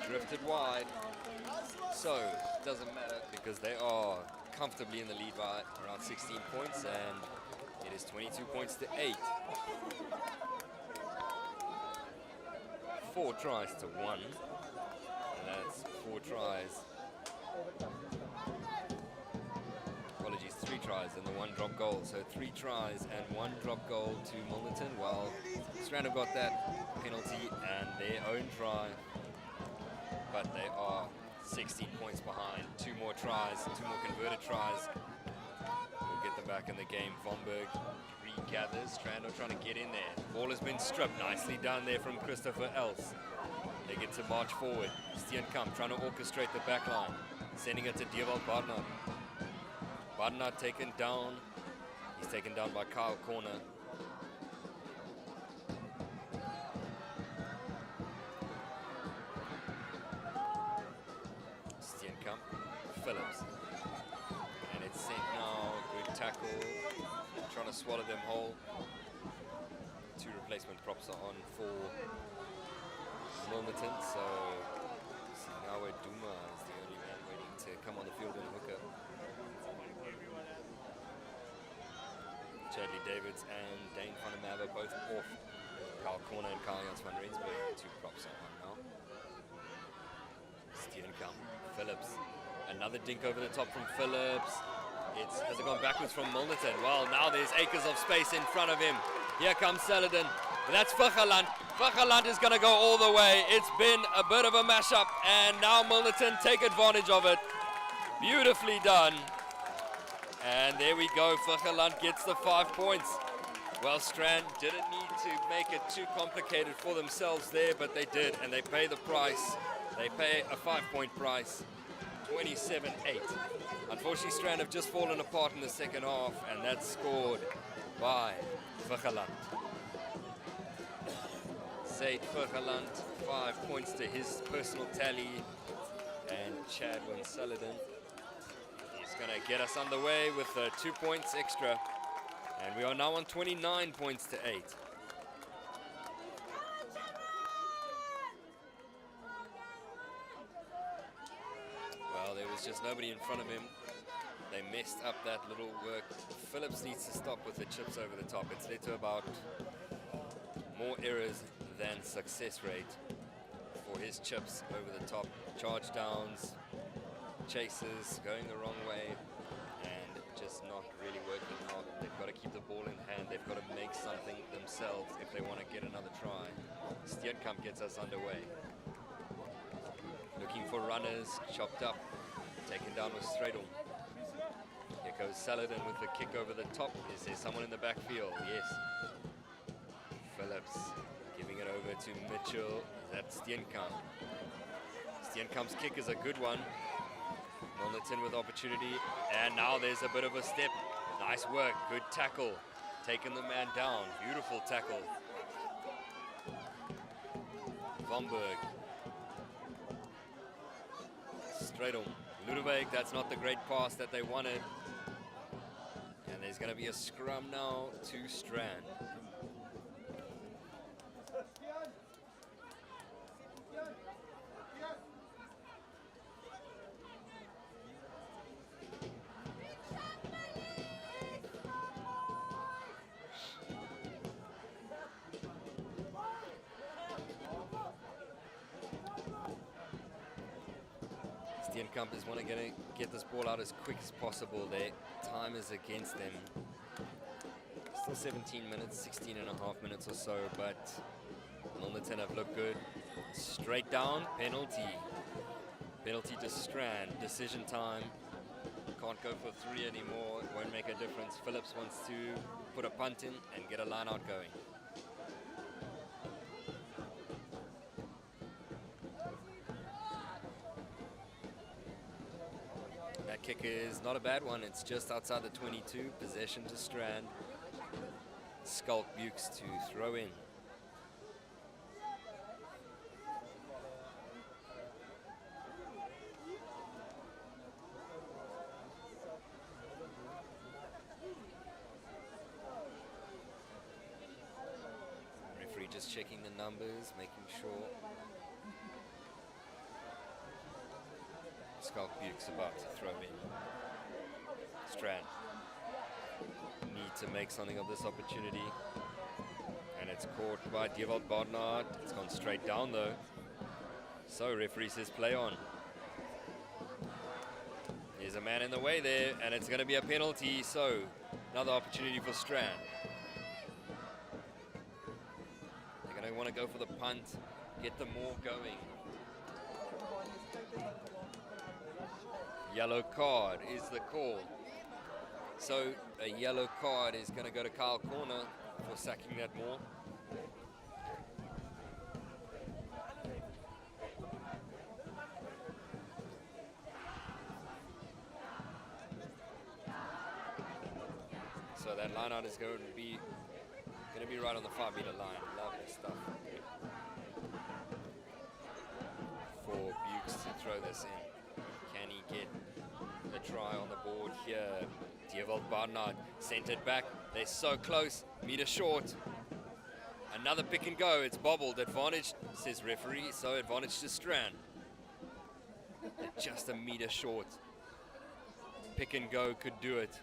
Drifted wide, so it doesn't matter because they are comfortably in the lead by around 16 points, and it is 22 points to 8. 4 tries to 1, and that's 4 tries. Apologies, 3 tries and the 1 drop goal. So 3 tries and 1 drop goal to Milnerton, while Strand have got that penalty and their own try. but they are 16 points behind. 2 more tries, 2 more converted tries will get them back in the game. Vomberg regathers. Strand are trying to get in there. Ball has been stripped. Nicely done there from Christopher Else. They get to march forward. Steenkamp trying to orchestrate the back line, sending it to Dewald Barnard. Barnard taken down. He's taken down by Kyle Corner. Steenkamp, Phillips. And it's sent now. Good tackle. Trying to swallow them whole. 2 replacement props are on for Milnerton. So now where Duma is the only man waiting to come on the field and hook up. Chadley Davids and Dane van der Merwe both off. Kyle Corner and Kyle Jans van Rensburg, 2 props are on now. Steenkamp, Phillips. Another dink over the top from Phillips. Has it gone backwards from Milnerton? Well, now there's acres of space in front of him. Here comes Saladin. That's Vuggeland. Vuggeland is going to go all the way. It's been a bit of a mashup, and now Milnerton take advantage of it. Beautifully done. And there we go. Vuggeland gets the 5 points. Well, Strand didn't need to make it too complicated for themselves there, but they did, and they pay the price. They pay a 5-point price, 27-8. Unfortunately, Strand have just fallen apart in the second half, and that's scored by Vuggeland. Said Vuggeland, 5 points to his personal tally, and Chadwin Saladin is going to get us underway with 2 points extra, and we are now on 29 points to 8. Well, there was just nobody in front of him. They messed up that little work. Phillips needs to stop with the chips over the top. It's led to about more errors than success rate for his chips over the top. Charge downs, chases, going the wrong way, and just not really working out. They've got to keep the ball in hand. They've got to make something themselves if they want to get another try. Steenkamp gets us underway. Looking for runners, chopped up, taken down with Stradel. Here goes Saladin with the kick over the top. Is there someone in the backfield? Yes. Phillips giving it over to Mitchell. That's Steenkamp. Steenkamp's kick is a good one. Milnerton with opportunity. And now there's a bit of a step. Nice work. Good tackle. Taking the man down. Beautiful tackle. Vomberg. Stradel. Ludwig, that's not the great pass that they wanted. And there's going to be a scrum now to Strand. Steenkamp is wanting to get this ball out as quick as possible. Their time is against them. Still 17 minutes, 16 and a half minutes or so, but Milnerton have looked good. Straight down, penalty. Penalty to Strand, decision time. Can't go for 3 anymore, it won't make a difference. Phillips wants to put a punt in and get a line out going. That kick is not a bad one. It's just outside the 22. Possession to Strand. Skulk Bukes to throw in. Referee just checking the numbers, making sure. Skulk Bukes about to throw in. Strand need to make something of this opportunity, and it's caught by Dewald Barnard. It's gone straight down though, so referee says play on. There's a man in the way there, and it's going to be a penalty, so another opportunity for Strand. They're going to want to go for the punt, get the more going. Yellow card is the call. So a yellow card is going to go to Kyle Corner for sacking that maul. So that line out is going to be right on the 5-meter line. Lovely stuff for Bukes to throw this in. Can he get a try on the board here? Dievold Barnard centered back. They're so close. Meter short. Another pick and go. It's bobbled. Advantage, says referee. So advantage to Strand. Just a meter short. Pick and go could do it.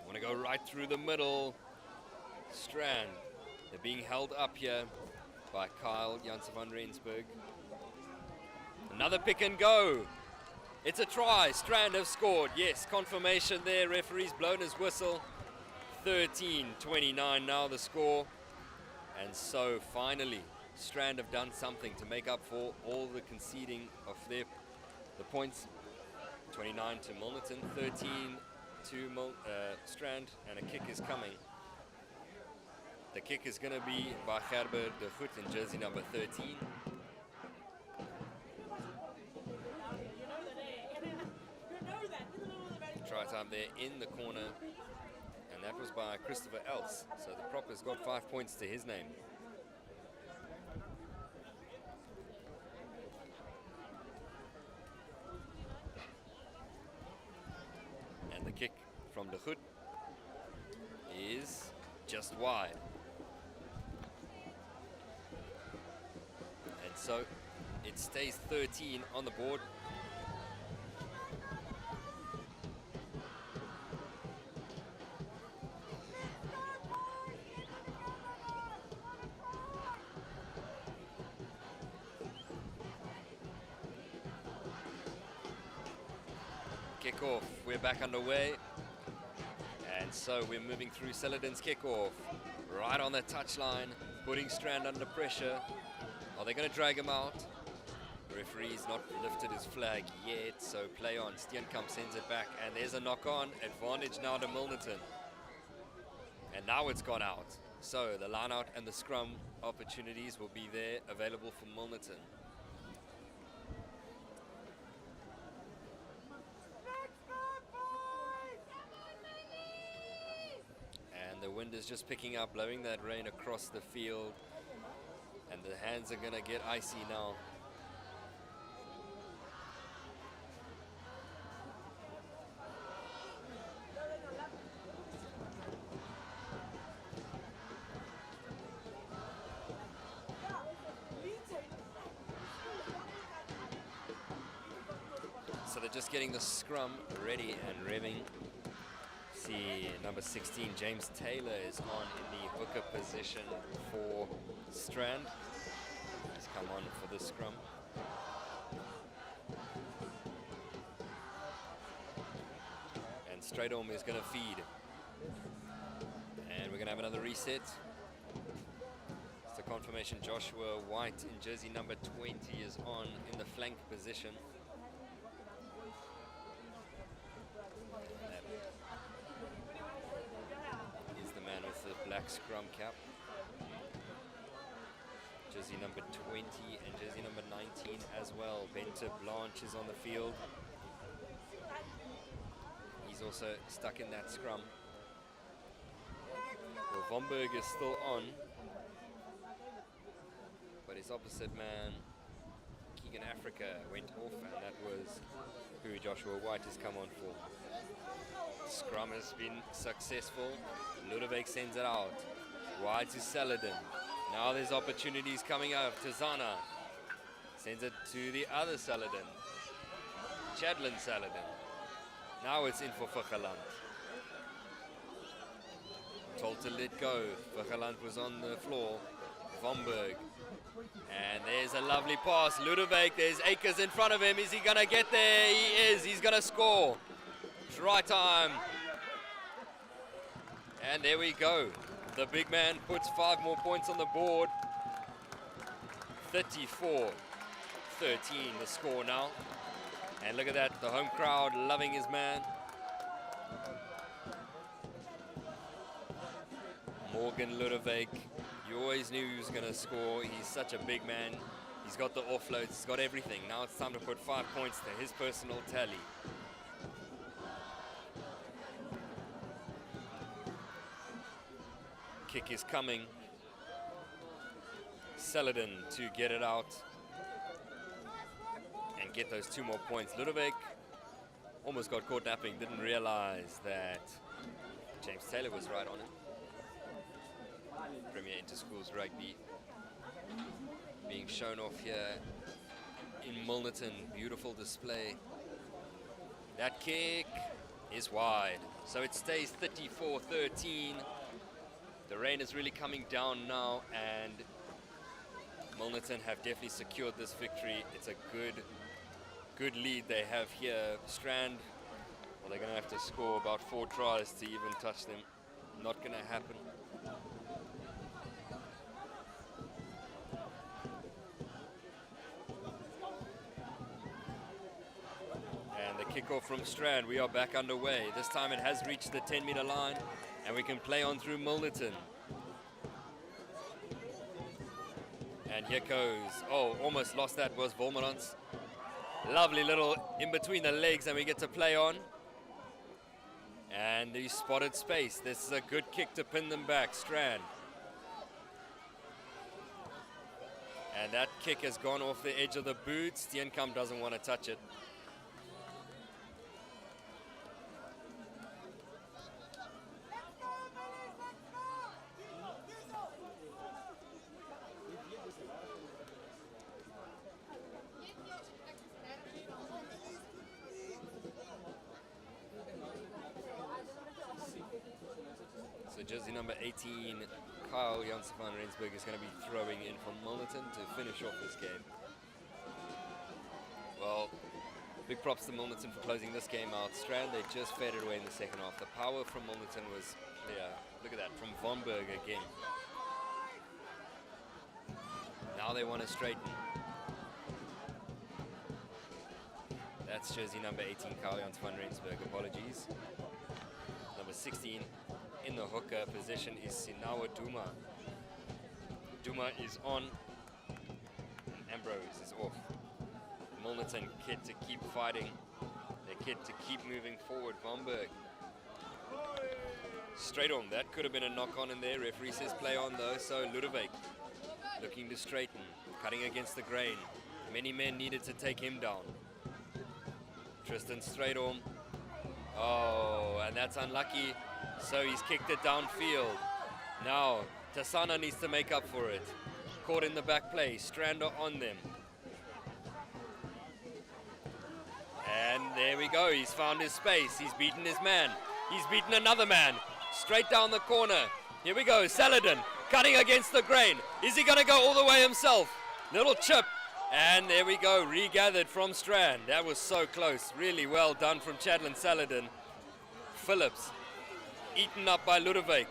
Want to go right through the middle. Strand. They're being held up here by Kyle Janssen van Rensburg. Another pick and go. It's a try. Strand have scored. Yes, confirmation there. Referee's blown his whistle. 13-29 now the score. And so finally, Strand have done something to make up for all the conceding of the points. 29 to Milnerton, 13 to Strand, and a kick is coming. The kick is going to be by Gerber de Goed in jersey number 13. Try time there in the corner, and that was by Christopher Else. So the prop has got 5 points to his name. And the kick from de Goed is just wide. And so it stays 13 on the board. Kickoff, we're back underway. And so we're moving through Saladin's kickoff. Right on the touchline, putting Strand under pressure. Are they going to drag him out? The referee's not lifted his flag yet, so play on. Steenkamp sends it back, and there's a knock-on. Advantage now to Milnerton. And now it's gone out. So the line-out and the scrum opportunities will be there, available for Milnerton. The wind is just picking up, blowing that rain across the field, and the hands are going to get icy now. So they're just getting the scrum ready and revving. See, number 16, James Taylor, is on in the hooker position for Strand. He's come on for the scrum. And Stradom is going to feed. And we're going to have another reset. It's the confirmation Joshua White in jersey number 20 is on in the flank position. Black scrum cap. Jersey number 20 and jersey number 19 as well. Bente Blanche is on the field. He's also stuck in that scrum. Well, Vomberg is still on, but his opposite man, Keegan Africa, went off, and that was who Joshua White has come on for. Scrum has been successful. Ludovic sends it out. Wide to Saladin. Now there's opportunities coming up. Tazana sends it to the other Saladin. Chadlin Saladin. Now it's in for Vugeland. Told to let go. Vugeland was on the floor. Vomberg. And there's a lovely pass. Ludovic, there's Akers in front of him. Is he going to get there? He is. He's going to score. Try time. And there we go. The big man puts 5 more points on the board. 13, the score now. And look at that, the home crowd loving his man. Morgan Ludovic, you always knew he was going to score. He's such a big man. He's got the offloads, he's got everything. Now it's time to put 5 points to his personal tally. Kick is coming. Saladin to get it out and get those 2 more points. Ludovic almost got caught napping, didn't realize that James Taylor was right on him. Premier Interschools Rugby being shown off here in Milnerton. Beautiful display. That kick is wide, so it stays 34-13. The rain is really coming down now, and Milnerton have definitely secured this victory. It's a good lead they have here. Strand, well, they're going to have to score about 4 tries to even touch them. Not going to happen. And the kickoff from Strand, we are back underway. This time it has reached the 10-meter line, and we can play on through Milnerton. And here goes, oh, almost lost that, was Volmerans. Lovely little in between the legs, and we get to play on. And he spotted space. This is a good kick to pin them back, Strand. And that kick has gone off the edge of the boot. Steenkamp doesn't want to touch it. So jersey number 18, Kyle Janssen van Rensburg, is going to be throwing in from Milnerton to finish off this game. Well, big props to Milnerton for closing this game out. Strand, they just faded away in the second half. The power from Milnerton was there. Look at that, from Vonberg again. Now they want to straighten. That's jersey number 18, Kyle Janssen van Rensburg. Apologies. Number 16 in the hooker position is Sinawa Duma. Duma is on, and Ambrose is off. Milnerton kid to keep fighting, the kid to keep moving forward. Vonberg. Straight on, that could have been a knock on in there. Referee says play on though, so Ludovic looking to straighten, cutting against the grain. Many men needed to take him down. Tristan straight on. Oh, and that's unlucky. So he's kicked it downfield. Now, Tassana needs to make up for it. Caught in the back play, Strand on them. And there we go, he's found his space. He's beaten his man. He's beaten another man. Straight down the corner. Here we go, Saladin cutting against the grain. Is he gonna go all the way himself? Little chip. And there we go, regathered from Strand. That was so close. Really well done from Chadlin Saladin. Phillips eaten up by Ludovic.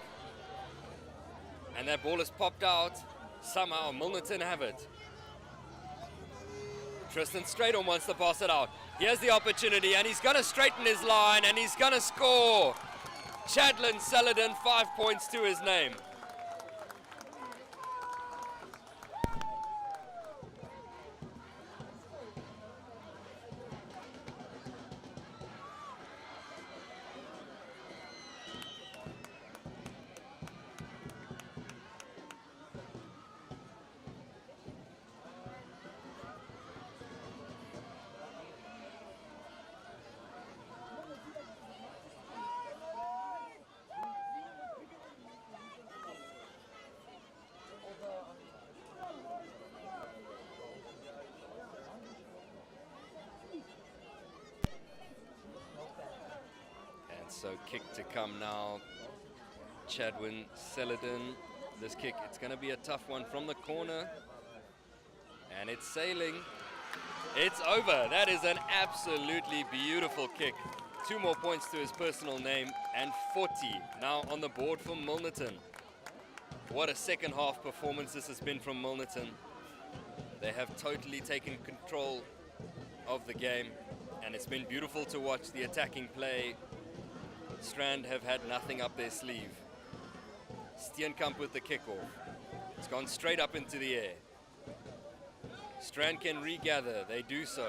And that ball has popped out. Somehow Milnerton have it. Tristan Straydon wants to pass it out. Here's the opportunity, and he's going to straighten his line, and he's going to score. Chadlin Saladin, 5 points to his name. So kick to come now. Chadwin Saladin. This kick, it's going to be a tough one from the corner. And it's sailing. It's over. That is an absolutely beautiful kick. 2 more points to his personal name, and 40 now on the board for Milnerton. What a second half performance this has been from Milnerton. They have totally taken control of the game, and it's been beautiful to watch the attacking play. Strand have had nothing up their sleeve. Steenkamp with the kickoff. It's gone straight up into the air. Strand can regather, they do so.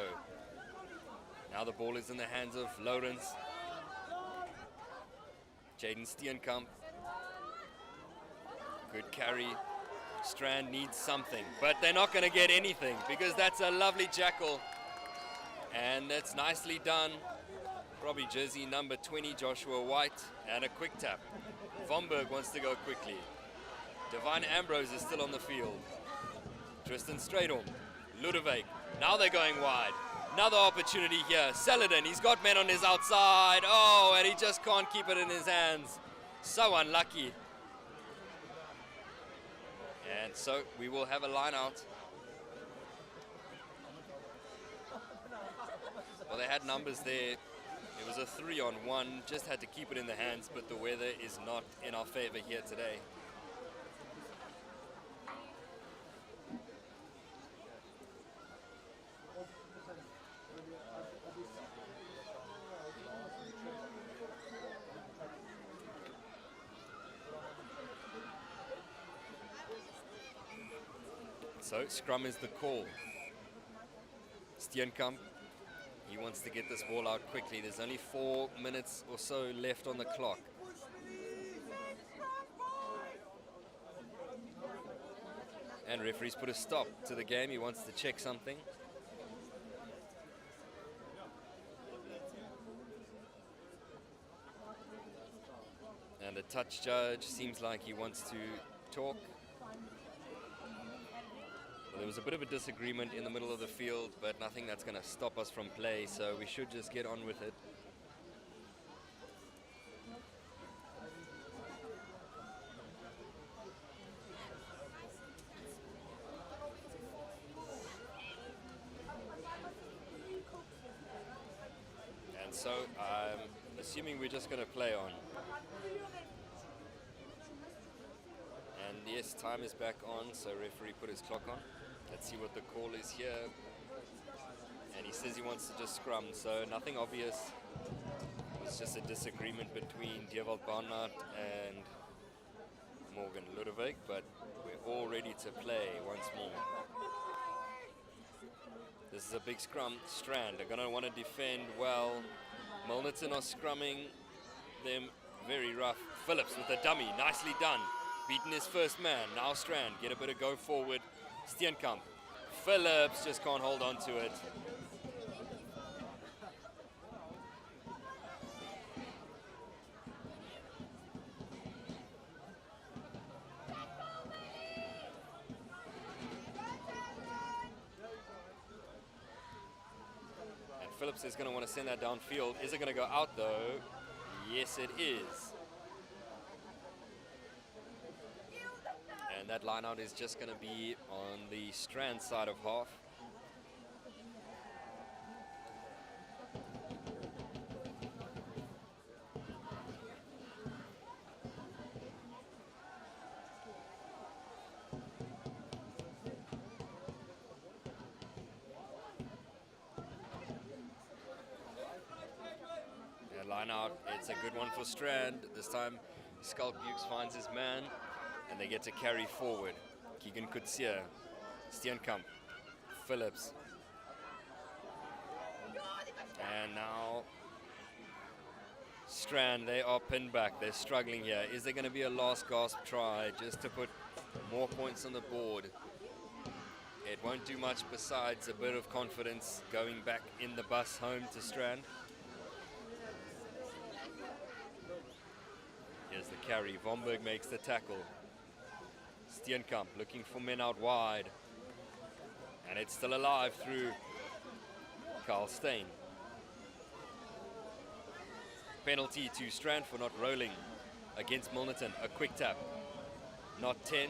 Now the ball is in the hands of Lawrence. Jaden Steenkamp. Good carry. Strand needs something, but they're not going to get anything because that's a lovely jackal. And that's nicely done. Probably jersey number 20, Joshua White, and a quick tap. Vomberg wants to go quickly. Divine Ambrose is still on the field. Tristan Straydom, Ludovic. Now they're going wide. Another opportunity here. Saladin, he's got men on his outside. Oh, and he just can't keep it in his hands. So unlucky. And so we will have a line out. Well, they had numbers there. It was a 3-on-1, just had to keep it in the hands, but the weather is not in our favor here today. So scrum is the call. Steenkamp, he wants to get this ball out quickly. There's only 4 minutes or so left on the clock. And referee's put a stop to the game. He wants to check something. And the touch judge seems like he wants to talk. Well, there was a bit of a disagreement in the middle of the field, but nothing that's going to stop us from play, so we should just get on with it. And so I'm assuming we're just going to play on. And yes, time is back on, so referee put his clock on. Let's see what the call is here. And he says he wants to just scrum, so nothing obvious. It's just a disagreement between Dewald Barnard and Morgan Ludovic, but we're all ready to play once more. This is a big scrum. Strand are going to want to defend well. Milnerton are scrumming them very rough. Phillips with the dummy, nicely done. Beaten his first man. Now Strand get a bit of go forward. Steenkamp. Phillips just can't hold on to it. And Phillips is going to want to send that downfield. Is it going to go out though? Yes, it is. And that line out is just going to be on the Strand side of half. And line out, it's a good one for Strand. This time, Skulk Bukes finds his man. And they get to carry forward. Keegan Kutsia, Steenkamp, Phillips. And now Strand, they are pinned back. They're struggling here. Is there going to be a last gasp try just to put more points on the board? It won't do much besides a bit of confidence going back in the bus home to Strand. Here's the carry. Vomberg makes the tackle. Steenkamp looking for men out wide. And it's still alive through Carl Steyn. Penalty to Strand for not rolling against Milnerton. A quick tap. Not 10.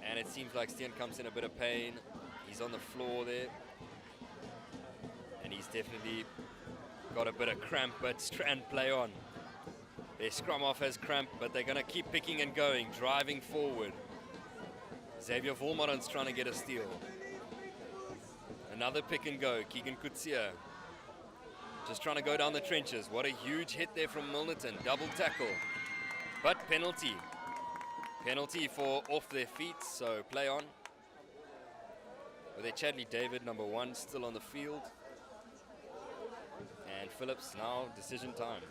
And it seems like Steenkamp's in a bit of pain. He's on the floor there. And he's definitely got a bit of cramp, but Strand play on. Their scrum off has cramp, but they're going to keep picking and going, driving forward. Xavier Volmaran's trying to get a steal. Another pick and go. Keegan Kutsia just trying to go down the trenches. What a huge hit there from Milnerton. Double tackle. But penalty. Penalty for off their feet, so play on. With their Chadley David, number 1, still on the field. And Phillips, now decision time.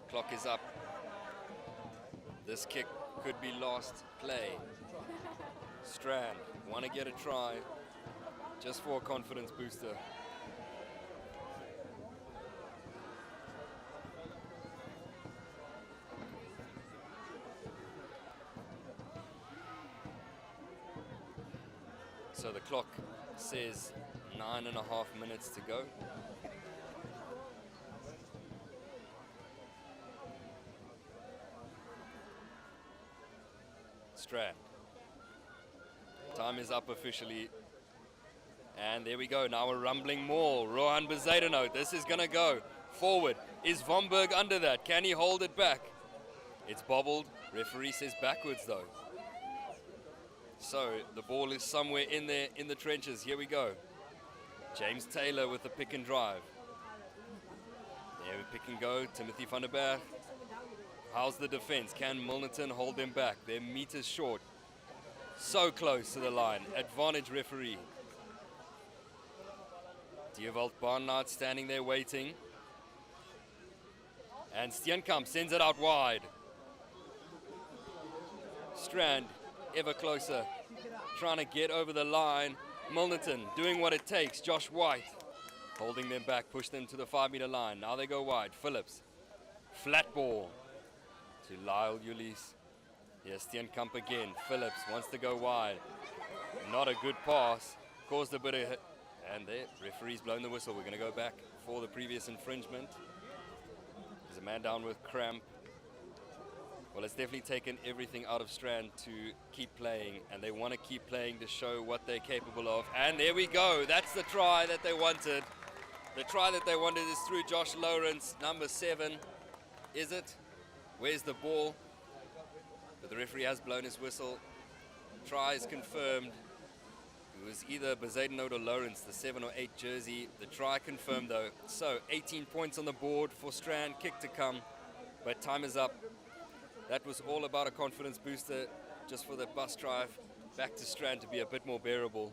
Clock is up. This kick could be lost. Play. Strand want to get a try just for a confidence booster. So the clock says 9.5 minutes to go. Strand. Time is up officially. And there we go. Now a rumbling maul. Rohan Bezuidenhout. This is going to go forward. Is Vomberg under that? Can he hold it back? It's bobbled. Referee says backwards though. So the ball is somewhere in there in the trenches. Here we go. James Taylor with the pick and drive. There we pick and go. Timothy van der Berg. How's the defense? Can Milnerton hold them back? They're meters short. So close to the line. Advantage referee. Dewald Barnard standing there waiting. And Steenkamp sends it out wide. Strand ever closer, trying to get over the line. Milnerton doing what it takes. Josh White holding them back, push them to the 5-meter line. Now they go wide. Phillips, flat ball to Lyle Ulis. Here's Steenkamp again. Phillips wants to go wide. Not a good pass. Caused a bit of hit. And there, referee's blown the whistle. We're going to go back for the previous infringement. There's a man down with cramp. Well, it's definitely taken everything out of Strand to keep playing, and they want to keep playing to show what they're capable of. And there we go. That's the try that they wanted. The try that they wanted is through Josh Lawrence, number 7. Is it? Where's the ball? But the referee has blown his whistle. Try is confirmed. It was either Bezuidenhout or Lawrence, the 7 or 8 jersey. The try confirmed though. So 18 points on the board for Strand, kick to come. But time is up. That was all about a confidence booster, just for the bus drive back to Strand to be a bit more bearable.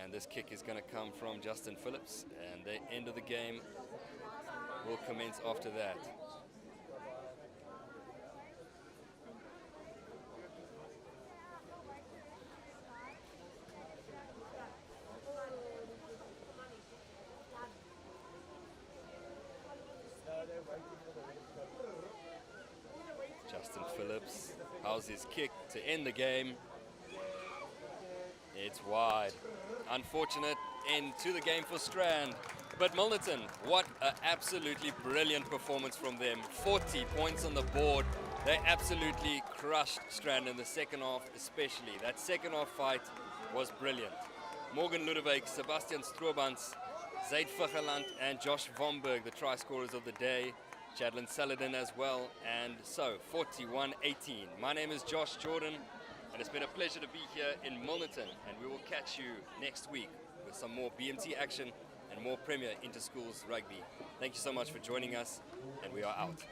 And this kick is going to come from Justin Phillips, and the end of the game will commence after that. Justin Phillips, how's his kick to end the game? It's wide. Unfortunate end to the game for Strand. But Milnerton, what an absolutely brilliant performance from them. 40 points on the board. They absolutely crushed Strand in the second half especially. That second half fight was brilliant. Morgan Ludewijk, Sebastian Stroobans, Zaid Vigeland and Josh Vomberg, the try scorers of the day. Chadlin Saladin as well, and so 41-18. My name is Josh Jordan, and it's been a pleasure to be here in Milnerton, and we will catch you next week with some more BMT action and more Premier Inter-Schools rugby. Thank you so much for joining us, and we are out.